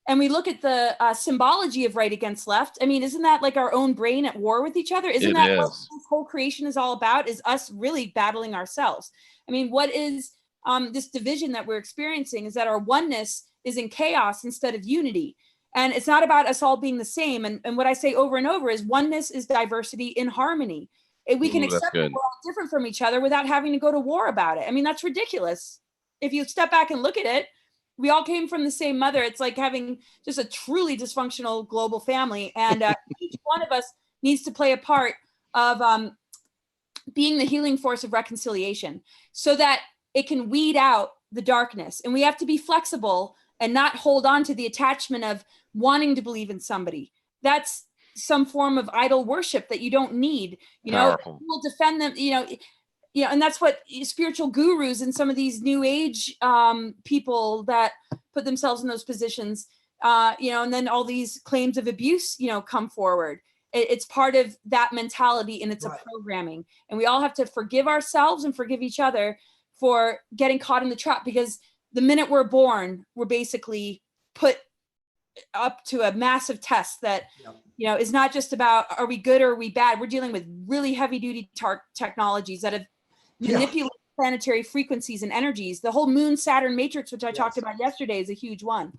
and we look at the symbology of right against left. I mean, isn't that like our own brain at war with each other? Isn't that what this whole creation is all about? Is us really battling ourselves? I mean, what is this division that we're experiencing is that our oneness is in chaos instead of unity. And it's not about us all being the same. And what I say over and over is oneness is diversity in harmony. And we can accept that we're all different from each other without having to go to war about it. I mean, that's ridiculous. If you step back and look at it, we all came from the same mother. It's like having just a truly dysfunctional global family. And each one of us needs to play a part of being the healing force of reconciliation so that it can weed out the darkness. And we have to be flexible and not hold on to the attachment of wanting to believe in somebody. That's some form of idol worship that you don't need. You know, we'll defend them, you know, and that's what spiritual gurus and some of these new age people that put themselves in those positions, you know, and then all these claims of abuse, you know, come forward. It's part of that mentality, and it's a programming. And we all have to forgive ourselves and forgive each other for getting caught in the trap, because the minute we're born, we're basically put up to a massive test that, you know, is not just about, are we good or are we bad? We're dealing with really heavy duty technologies that have manipulated planetary frequencies and energies. The whole moon Saturn matrix, which I talked about yesterday, is a huge one.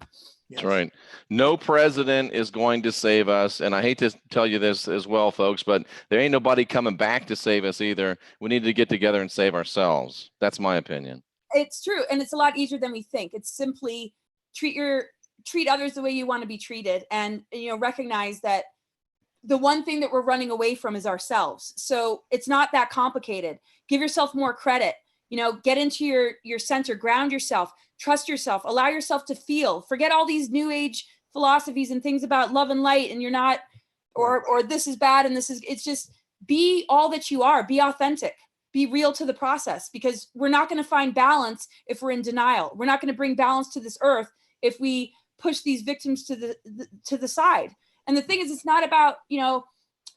That's right. No president is going to save us. And I hate to tell you this as well, folks, but there ain't nobody coming back to save us either. We need to get together and save ourselves. That's my opinion. It's true. And it's a lot easier than we think. It's simply treat others the way you want to be treated. And, you know, recognize that the one thing that we're running away from is ourselves. So it's not that complicated. Give yourself more credit, you know, get into your center, ground yourself, trust yourself, allow yourself to feel, forget all these new age philosophies and things about love and light. And you're not, or this is bad. And it's just be all that you are, be authentic, be real to the process, because we're not going to find balance if we're in denial. We're not going to bring balance to this earth if we push these victims to the side. And the thing is, it's not about, you know,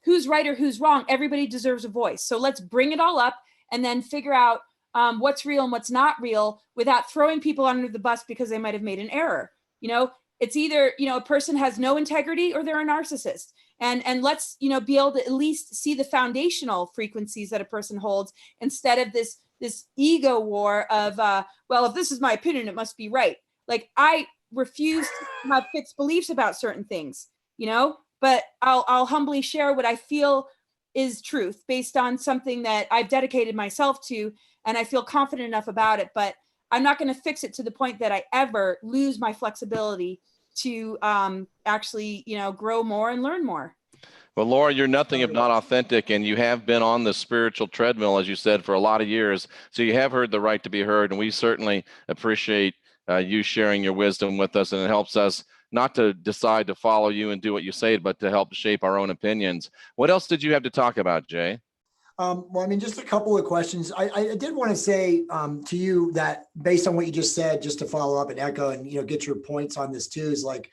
who's right or who's wrong. Everybody deserves a voice. So let's bring it all up and then figure out what's real and what's not real without throwing people under the bus because they might have made an error. You know, it's either, you know, a person has no integrity or they're a narcissist. And let's, you know, be able to at least see the foundational frequencies that a person holds instead of this ego war of, well, if this is my opinion, it must be right. Like, I refuse to have fixed beliefs about certain things, you know, but I'll humbly share what I feel is truth based on something that I've dedicated myself to, and I feel confident enough about it. But I'm not going to fix it to the point that I ever lose my flexibility to actually, you know, grow more and learn more. Well, Laura, you're nothing if not authentic, and you have been on the spiritual treadmill, as you said, for a lot of years. So you have heard the right to be heard, and we certainly appreciate you sharing your wisdom with us, and it helps us not to decide to follow you and do what you say, but to help shape our own opinions. What else did you have to talk about, Jay? Well, I mean, just a couple of questions. I did want to say to you that based on what you just said, just to follow up and echo and, you know, get your points on this too, is like,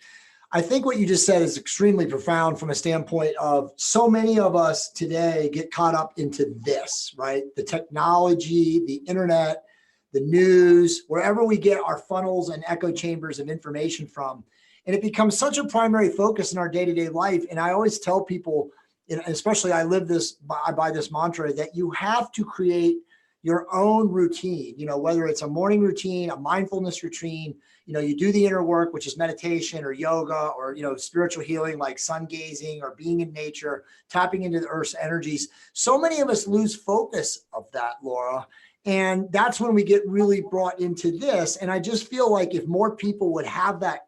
I think what you just said is extremely profound from a standpoint of so many of us today get caught up into this, right? The technology, the internet, the news, wherever we get our funnels and echo chambers of information from. And it becomes such a primary focus in our day-to-day life. And I always tell people, and especially I live this by this mantra, that you have to create your own routine, you know, whether it's a morning routine, a mindfulness routine, you know, you do the inner work, which is meditation or yoga or, you know, spiritual healing like sun gazing or being in nature, tapping into the earth's energies. So many of us lose focus of that, Laura. And that's when we get really brought into this. And I just feel like if more people would have that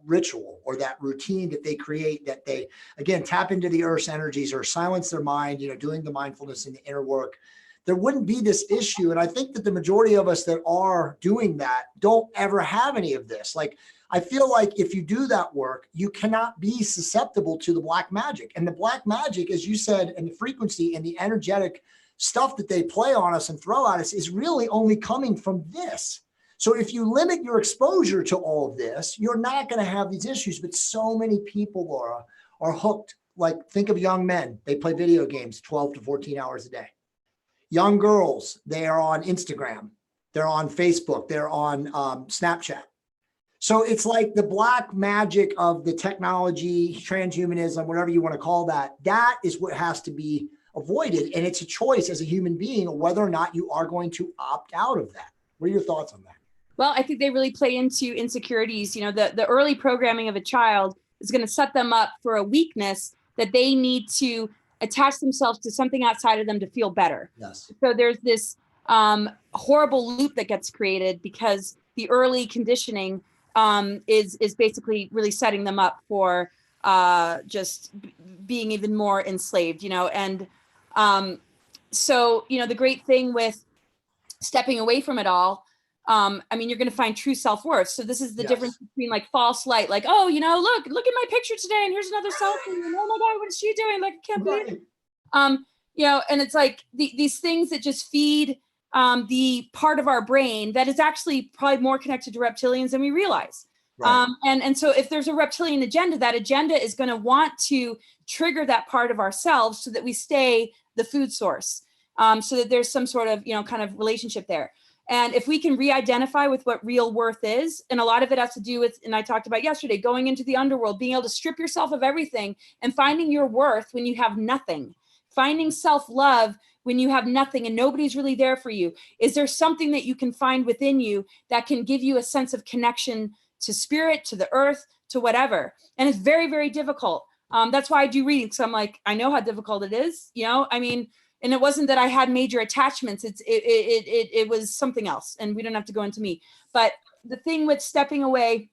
ritual or that routine that they create, that they, again, tap into the earth's energies or silence their mind, you know, doing the mindfulness and the inner work, there wouldn't be this issue. And I think that the majority of us that are doing that don't ever have any of this. Like, I feel like if you do that work, you cannot be susceptible to the black magic. And the black magic, as you said, and the frequency and the energetic stuff that they play on us and throw at us is really only coming from this. So if you limit your exposure to all of this, you're not going to have these issues. But so many people, Laura, are hooked. Like, think of young men. They play video games 12 to 14 hours a day. Young girls, they are on Instagram. They're on Facebook. They're on Snapchat. So it's like the black magic of the technology, transhumanism, whatever you want to call that. That is what has to be avoided. And it's a choice as a human being whether or not you are going to opt out of that. What are your thoughts on that? Well, I think they really play into insecurities. You know, the early programming of a child is going to set them up for a weakness that they need to attach themselves to something outside of them to feel better. Yes. So there's this horrible loop that gets created because the early conditioning is basically really setting them up for just being even more enslaved, you know. And so, you know, the great thing with stepping away from it all, I mean, you're going to find true self-worth. So this is the difference between like false light, like, oh, you know, look at my picture today, and here's another selfie, and oh my God, what is she doing? Like, I can't believe it. You know, and it's like these things that just feed the part of our brain that is actually probably more connected to reptilians than we realize. Right. And so if there's a reptilian agenda, that agenda is going to want to trigger that part of ourselves so that we stay the food source, so that there's some sort of, you know, kind of relationship there. And if we can re-identify with what real worth is, and a lot of it has to do with, and I talked about yesterday, going into the underworld, being able to strip yourself of everything and finding your worth when you have nothing, finding self-love when you have nothing and nobody's really there for you. Is there something that you can find within you that can give you a sense of connection to spirit, to the earth, to whatever? And it's very, very difficult. That's why I do readings. So I'm like, I know how difficult it is, you know, I mean, and it wasn't that I had major attachments. It was something else, and we don't have to go into me. But the thing with stepping away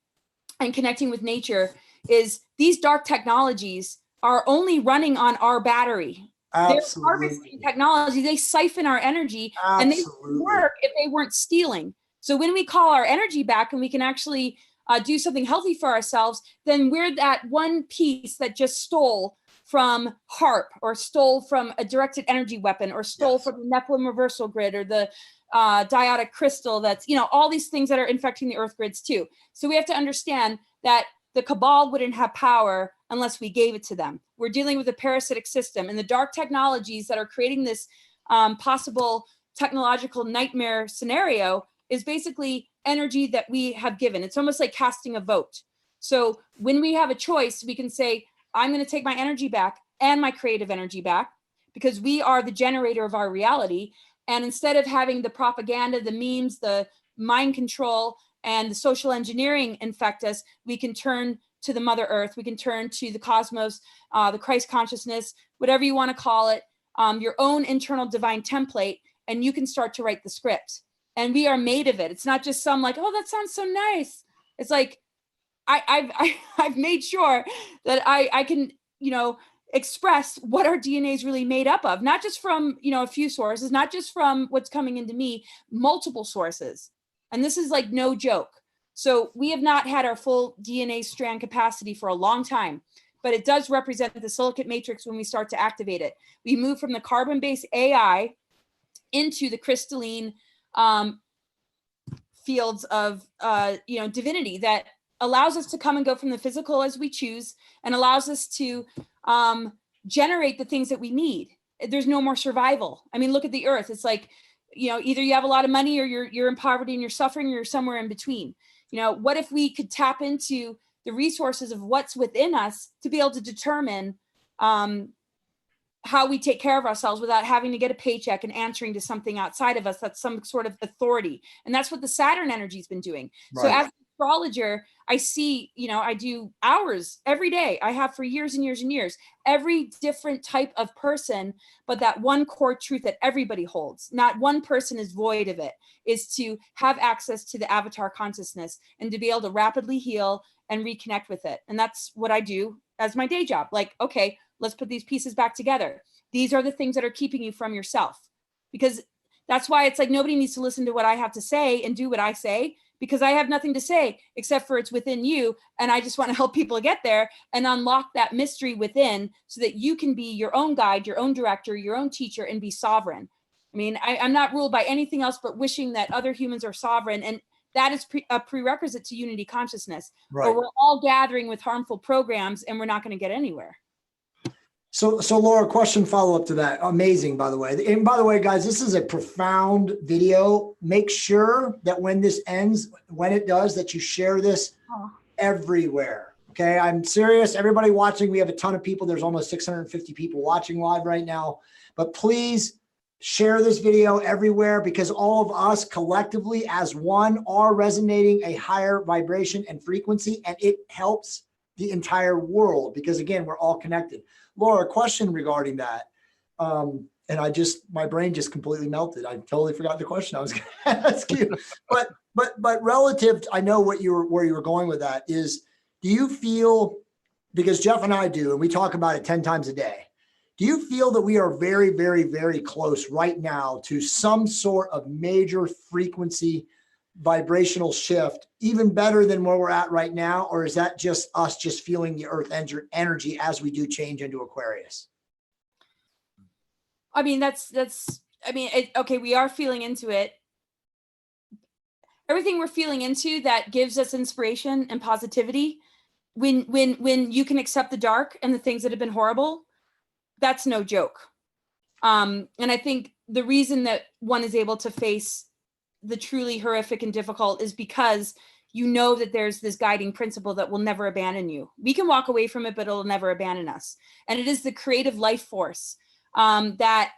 and connecting with nature is these dark technologies are only running on our battery. Absolutely. They're harvesting technology. They siphon our energy. Absolutely. And they wouldn't work if they weren't stealing. So when we call our energy back and we can actually do something healthy for ourselves, then we're that one piece that just stole from HARP, or stole from a directed energy weapon, or stole from the Nephilim reversal grid, or the diotic crystal that's, you know, all these things that are infecting the earth grids too. So we have to understand that the cabal wouldn't have power unless we gave it to them. We're dealing with a parasitic system, and the dark technologies that are creating this possible technological nightmare scenario is basically energy that we have given. It's almost like casting a vote. So when we have a choice, we can say, I'm going to take my energy back and my creative energy back, because we are the generator of our reality. And instead of having the propaganda, the memes, the mind control, and the social engineering infect us, we can turn to the Mother Earth. We can turn to the cosmos, the Christ consciousness, whatever you want to call it, your own internal divine template, and you can start to write the script. And we are made of it. It's not just some like, oh, that sounds so nice. It's like, I've made sure that I can, you know, express what our DNA is really made up of, not just from, you know, a few sources, not just from what's coming into me, multiple sources. And this is like no joke. So we have not had our full DNA strand capacity for a long time, but it does represent the silicate matrix when we start to activate it. We move from the carbon-based AI into the crystalline fields of, you know, divinity that allows us to come and go from the physical as we choose, and allows us to generate the things that we need. There's no more survival. I mean, look at the earth. It's like, you know, either you have a lot of money, or you're in poverty and you're suffering, or you're somewhere in between. You know, what if we could tap into the resources of what's within us to be able to determine how we take care of ourselves without having to get a paycheck and answering to something outside of us that's some sort of authority. And that's what the Saturn energy has been doing. Right. So as an astrologer, I see, you know, I do hours every day. I have for years and years and years, every different type of person, but that one core truth that everybody holds, not one person is void of it, is to have access to the avatar consciousness and to be able to rapidly heal and reconnect with it. And that's what I do as my day job. Like, okay, let's put these pieces back together. These are the things that are keeping you from yourself, because that's why it's like nobody needs to listen to what I have to say and do what I say, because I have nothing to say except for it's within you. And I just want to help people get there and unlock that mystery within so that you can be your own guide, your own director, your own teacher, and be sovereign. I mean, I'm not ruled by anything else but wishing that other humans are sovereign. And that is a prerequisite to unity consciousness. Right. Or we're all gathering with harmful programs and we're not going to get anywhere. So Laura, question follow up to that. Amazing, by the way. And by the way, guys, this is a profound video. Make sure that when this ends, when it does, that you share this everywhere. Okay. I'm serious. Everybody watching, we have a ton of people. There's almost 650 people watching live right now, but please share this video everywhere, because all of us collectively as one are resonating a higher vibration and frequency, and it helps the entire world, because again, we're all connected. Laura, question regarding that. And my brain just completely melted. I totally forgot the question I was going to ask you. But relative to, I know where you were going with that is, do you feel, because Jeff and I do, and we talk about it 10 times a day, do you feel that we are very, very, very close right now to some sort of major frequency vibrational shift, even better than where we're at right now? Or is that just us just feeling the earth energy as we do change into Aquarius? I mean, okay, we are feeling into it. Everything we're feeling into that gives us inspiration and positivity. When you can accept the dark and the things that have been horrible, that's no joke. And I think the reason that one is able to face the truly horrific and difficult is because you know that there's this guiding principle that will never abandon you. We can walk away from it, but it'll never abandon us. And it is the creative life force that,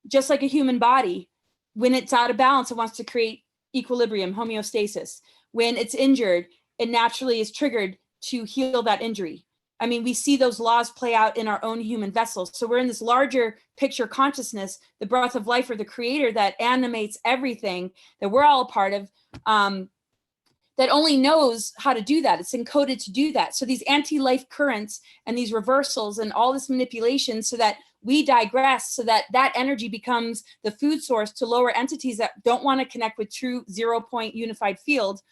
just like a human body, when it's out of balance, it wants to create equilibrium, homeostasis. When it's injured, it naturally is triggered to heal that injury. I mean, we see those laws play out in our own human vessels. So we're in this larger picture consciousness, the breath of life or the creator that animates everything that we're all a part of, that only knows how to do that. It's encoded to do that. So these anti-life currents and these reversals and all this manipulation so that we digress, so that that energy becomes the food source to lower entities that don't want to connect with true 0-point unified field,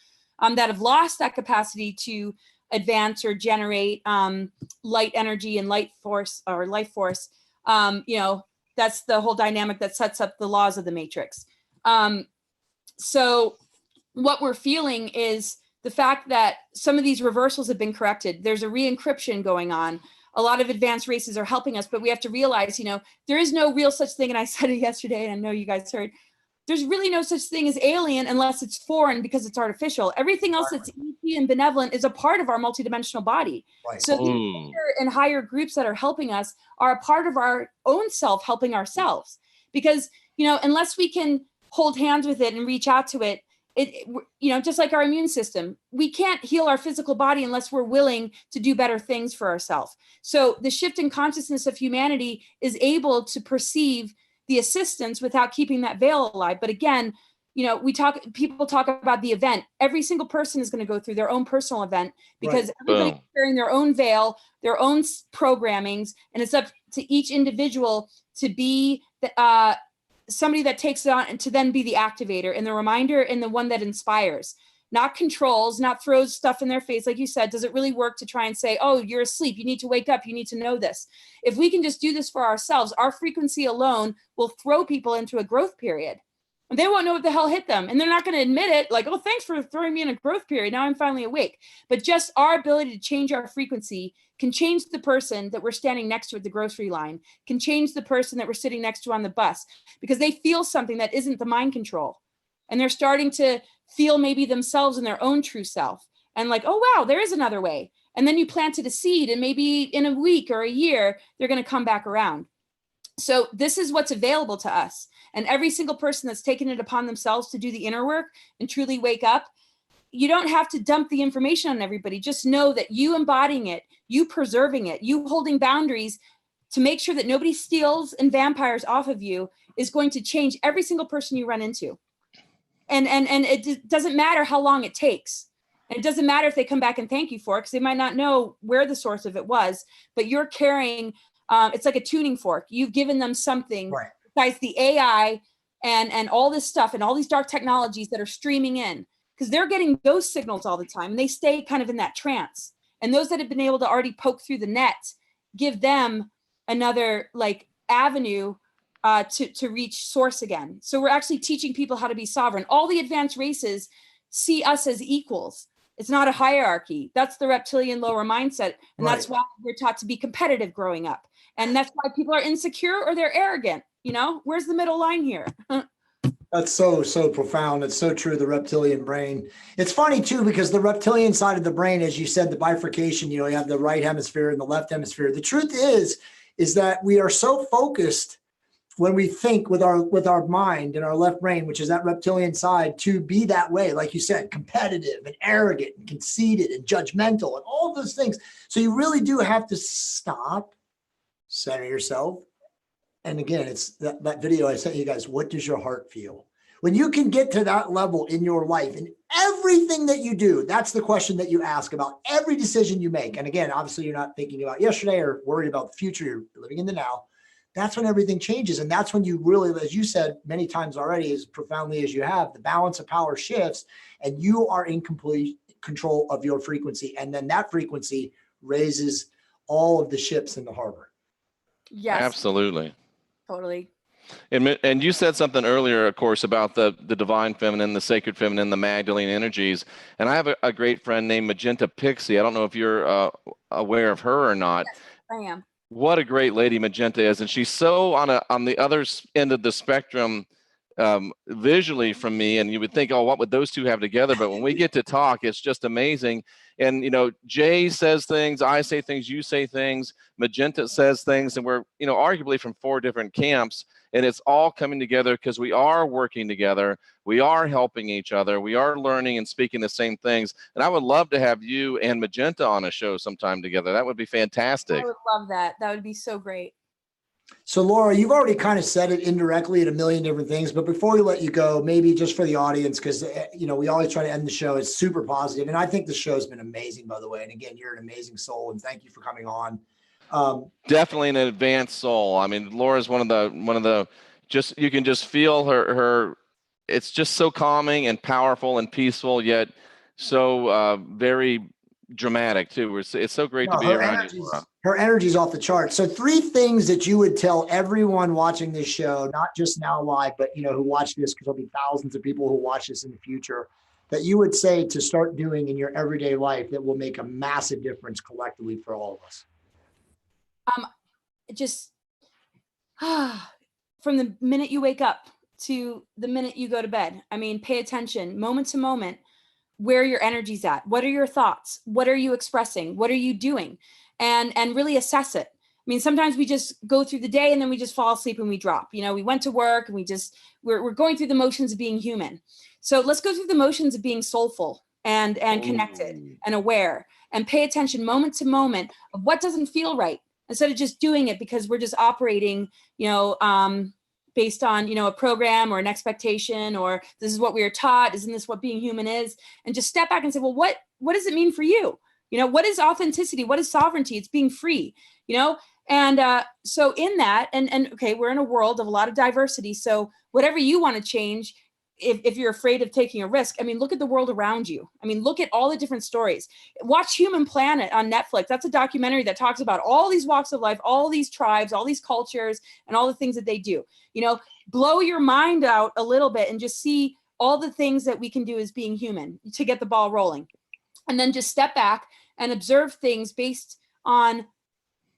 that have lost that capacity to advance or generate light energy and light force or life force. That's the whole dynamic that sets up the laws of the matrix. So what we're feeling is the fact that some of these reversals have been corrected. There's a re-encryption going on. A lot of advanced races are helping us, but we have to realize, there is no real such thing. And I said it yesterday, and I know you guys heard, there's really no such thing as alien unless it's foreign because it's artificial. Everything else that's ET and benevolent is a part of our multidimensional body. Right. So the higher and higher groups that are helping us are a part of our own self helping ourselves. Because, unless we can hold hands with it and reach out to it, just like our immune system, we can't heal our physical body unless we're willing to do better things for ourselves. So the shift in consciousness of humanity is able to perceive the assistance without keeping that veil alive. But again, people talk about the event. Every single person is going to go through their own personal event because everybody's carrying their own veil, their own programmings, and it's up to each individual to be somebody that takes it on and to then be the activator and the reminder and the one that inspires, not controls, not throws stuff in their face. Like you said, does it really work to try and say, oh, you're asleep, you need to wake up, you need to know this? If we can just do this for ourselves, our frequency alone will throw people into a growth period. And they won't know what the hell hit them. And they're not going to admit it, like, oh, thanks for throwing me in a growth period. Now I'm finally awake. But just our ability to change our frequency can change the person that we're standing next to at the grocery line, can change the person that we're sitting next to on the bus, because they feel something that isn't the mind control. And they're starting to feel maybe themselves in their own true self. And like, oh, wow, there is another way. And then you planted a seed and maybe in a week or a year, they're going to come back around. So this is what's available to us. And every single person that's taken it upon themselves to do the inner work and truly wake up, you don't have to dump the information on everybody. Just know that you embodying it, you preserving it, you holding boundaries to make sure that nobody steals and vampires off of you is going to change every single person you run into. And it doesn't matter how long it takes. And it doesn't matter if they come back and thank you for it, because they might not know where the source of it was, but you're carrying, it's like a tuning fork. You've given them something besides the AI and all this stuff and all these dark technologies that are streaming in, because they're getting those signals all the time and they stay kind of in that trance. And those that have been able to already poke through the net, give them another avenue to reach source again. So we're actually teaching people how to be sovereign. All the advanced races see us as equals. It's not a hierarchy. That's the reptilian lower mindset. And that's why we're taught to be competitive growing up. And that's why people are insecure or they're arrogant. You know, where's the middle line here? That's so profound. It's so true. The reptilian brain. It's funny too, because the reptilian side of the brain, as you said, the bifurcation, you have the right hemisphere and the left hemisphere. The truth is that we are so focused when we think with our mind and our left brain, which is that reptilian side, to be that way, like you said, competitive and arrogant and conceited and judgmental and all those things. So you really do have to stop, center yourself. And again, it's that video I sent you guys. What does your heart feel? When you can get to that level in your life and everything that you do, that's the question that you ask about every decision you make. And again, obviously you're not thinking about yesterday or worried about the future. You're living in the now. That's when everything changes. And that's when you really, as you said many times already, as profoundly as you have, the balance of power shifts and you are in complete control of your frequency. And then that frequency raises all of the ships in the harbor. Yes, absolutely. Totally. And you said something earlier, of course, about the divine feminine, the sacred feminine, the Magdalene energies. And I have a great friend named Magenta Pixie. I don't know if you're aware of her or not. Yes, I am. What a great lady Magenta is. And she's so on the other end of the spectrum visually from me. And you would think, oh, what would those two have together? But when we get to talk, it's just amazing. And, Jay says things, I say things, you say things, Magenta says things, and we're, arguably from 4 different camps. And it's all coming together because we are working together. We are helping each other. We are learning and speaking the same things. And I would love to have you and Magenta on a show sometime together. That would be fantastic. I would love that. That would be so great. So Laura, you've already kind of said it indirectly in a million different things, but before we let you go, maybe just for the audience, because, we always try to end the show. It's super positive. And I think the show's been amazing, by the way. And again, you're an amazing soul and thank you for coming on. Definitely an advanced soul. I mean, Laura's one of the just, you can just feel her, it's just so calming and powerful and peaceful, yet so very dramatic too. It's so great to be around you, Laura. Her energy's off the chart. So 3 things that you would tell everyone watching this show, not just now live, but who watch this, because there'll be thousands of people who watch this in the future, that you would say to start doing in your everyday life that will make a massive difference collectively for all of us. Just from the minute you wake up to the minute you go to bed. I mean, pay attention moment to moment where your energy's at. What are your thoughts? What are you expressing? What are you doing? And really assess it. I mean, sometimes we just go through the day and then we just fall asleep and we drop. We went to work and we're going through the motions of being human. So let's go through the motions of being soulful and connected and aware and pay attention moment to moment of what doesn't feel right, instead of just doing it because we're just operating, based on, a program or an expectation, or this is what we are taught. Isn't this what being human is? And just step back and say, well, what does it mean for you? What is authenticity? What is sovereignty? It's being free, And so in that, and okay, we're in a world of a lot of diversity. So whatever you want to change, if you're afraid of taking a risk, I mean, look at the world around you. I mean, look at all the different stories. Watch Human Planet on Netflix. That's a documentary that talks about all these walks of life, all these tribes, all these cultures, and all the things that they do. Blow your mind out a little bit and just see all the things that we can do as being human to get the ball rolling. And then just step back and observe things based on,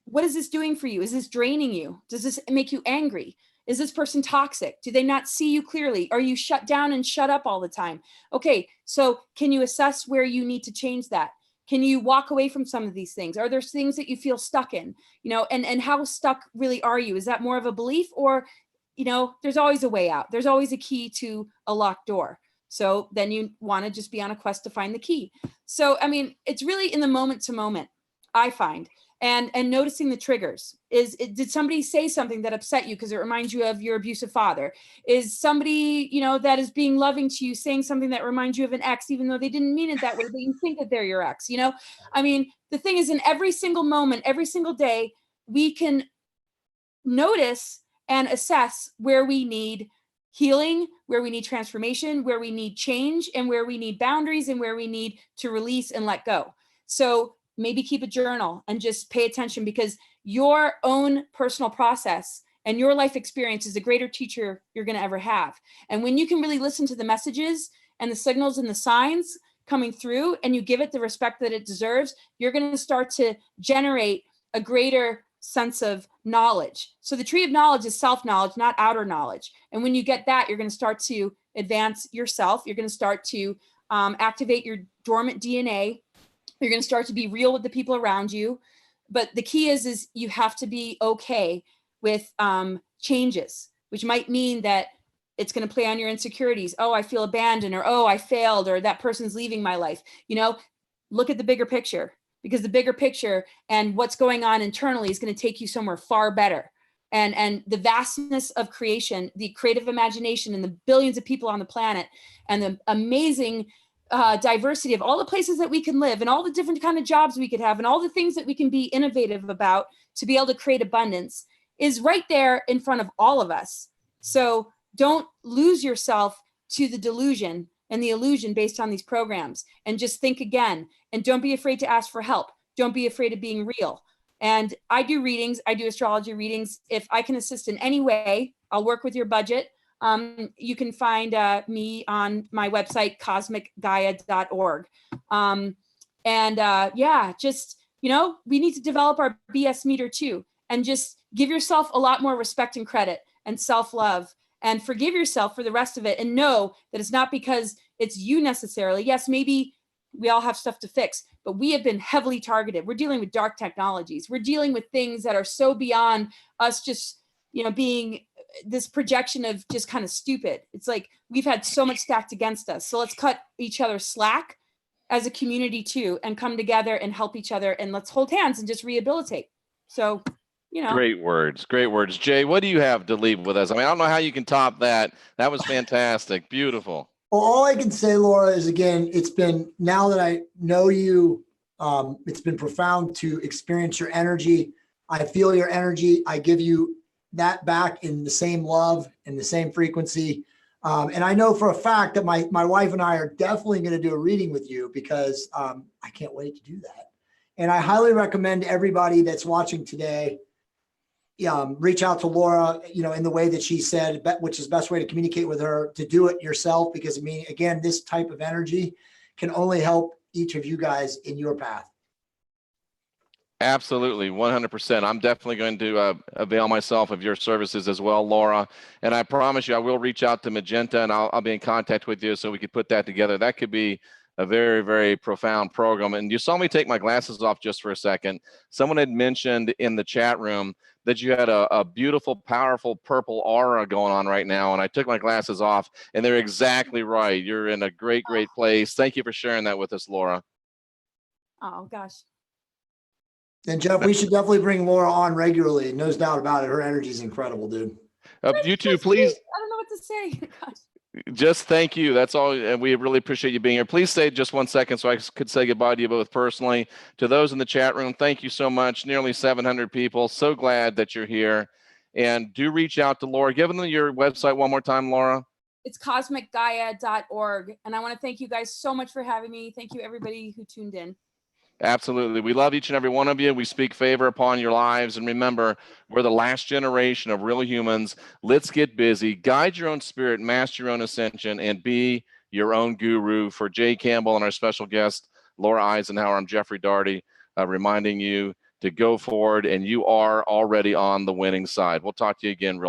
what is this doing for you? Is this draining you? Does this make you angry? Is this person toxic? Do they not see you clearly? Are you shut down and shut up all the time? Okay, so can you assess where you need to change that? Can you walk away from some of these things? Are there things that you feel stuck in? And how stuck really are you? Is that more of a belief, or, there's always a way out. There's always a key to a locked door. So then you want to just be on a quest to find the key. So, I mean, it's really in the moment to moment, I find. And noticing the triggers. Did somebody say something that upset you because it reminds you of your abusive father? Is somebody, that is being loving to you saying something that reminds you of an ex, even though they didn't mean it that way, but you think that they're your ex, I mean, the thing is, in every single moment, every single day, we can notice and assess where we need healing, where we need transformation, where we need change, and where we need boundaries, and where we need to release and let go. So maybe keep a journal and just pay attention, because your own personal process and your life experience is a greater teacher you're going to ever have. And when you can really listen to the messages and the signals and the signs coming through, and you give it the respect that it deserves, you're going to start to generate a greater sense of knowledge. So the tree of knowledge is self-knowledge, not outer knowledge. And when you get that, you're going to start to advance yourself. You're going to start to activate your dormant DNA. You're going to start to be real with the people around you. But the key is you have to be okay with changes, which might mean that it's going to play on your insecurities. Oh, I feel abandoned, or oh, I failed, or that person's leaving my life. You know, look at the bigger picture, because the bigger picture and what's going on internally is going to take you somewhere far better. And the vastness of creation, the creative imagination, and the billions of people on the planet, and the amazing diversity of all the places that we can live, and all the different kind of jobs we could have, and all the things that we can be innovative about to be able to create abundance is right there in front of all of us. So don't lose yourself to the delusion and the illusion based on these programs, and just think again, and don't be afraid to ask for help. Don't be afraid of being real. And I do readings. I do astrology readings. If I can assist in any way, I'll work with your budget. You can find me on my website, cosmicgaia.org. Yeah, just, we need to develop our BS meter too, and just give yourself a lot more respect and credit and self-love, and forgive yourself for the rest of it. And know that it's not because it's you necessarily. Yes, maybe we all have stuff to fix, but we have been heavily targeted. We're dealing with dark technologies. We're dealing with things that are so beyond us just, being this projection of just kind of stupid. It's like we've had so much stacked against us. So let's cut each other slack as a community too, and come together and help each other, and let's hold hands and just rehabilitate. So, Great words. Great words. Jay, what do you have to leave with us? I mean, I don't know how you can top that. That was fantastic. Beautiful. Well, all I can say, Laura, is again, it's been, now that I know you, it's been profound to experience your energy. I feel your energy. I give you that back in the same love and the same frequency. And I know for a fact that my wife and I are definitely going to do a reading with you, because I can't wait to do that. And I highly recommend everybody that's watching today, reach out to Laura, in the way that she said, which is the best way to communicate with her, to do it yourself. Because I mean, again, this type of energy can only help each of you guys in your path. Absolutely, 100%. I'm definitely going to avail myself of your services as well, Laura. And I promise you, I will reach out to Magenta, and I'll be in contact with you so we could put that together. That could be a very, very profound program. And you saw me take my glasses off just for a second. Someone had mentioned in the chat room that you had a beautiful, powerful purple aura going on right now. And I took my glasses off, and they're exactly right. You're in a great, great place. Thank you for sharing that with us, Laura. Oh, gosh. And Jeff, we should definitely bring Laura on regularly. No doubt about it. Her energy is incredible, dude. You too, please. I don't know what to say. Gosh. Just thank you. That's all. And we really appreciate you being here. Please stay just 1 second so I could say goodbye to you both personally. To those in the chat room, thank you so much. Nearly 700 people. So glad that you're here. And do reach out to Laura. Give them your website one more time, Laura. It's cosmicgaia.org. And I want to thank you guys so much for having me. Thank you, everybody who tuned in. Absolutely. We love each and every one of you. We speak favor upon your lives. And remember, we're the last generation of real humans. Let's get busy. Guide your own spirit, master your own ascension, and be your own guru. For Jay Campbell and our special guest, Laura Eisenhower, I'm Jeffrey Daugherty, reminding you to go forward, and you are already on the winning side. We'll talk to you again real soon.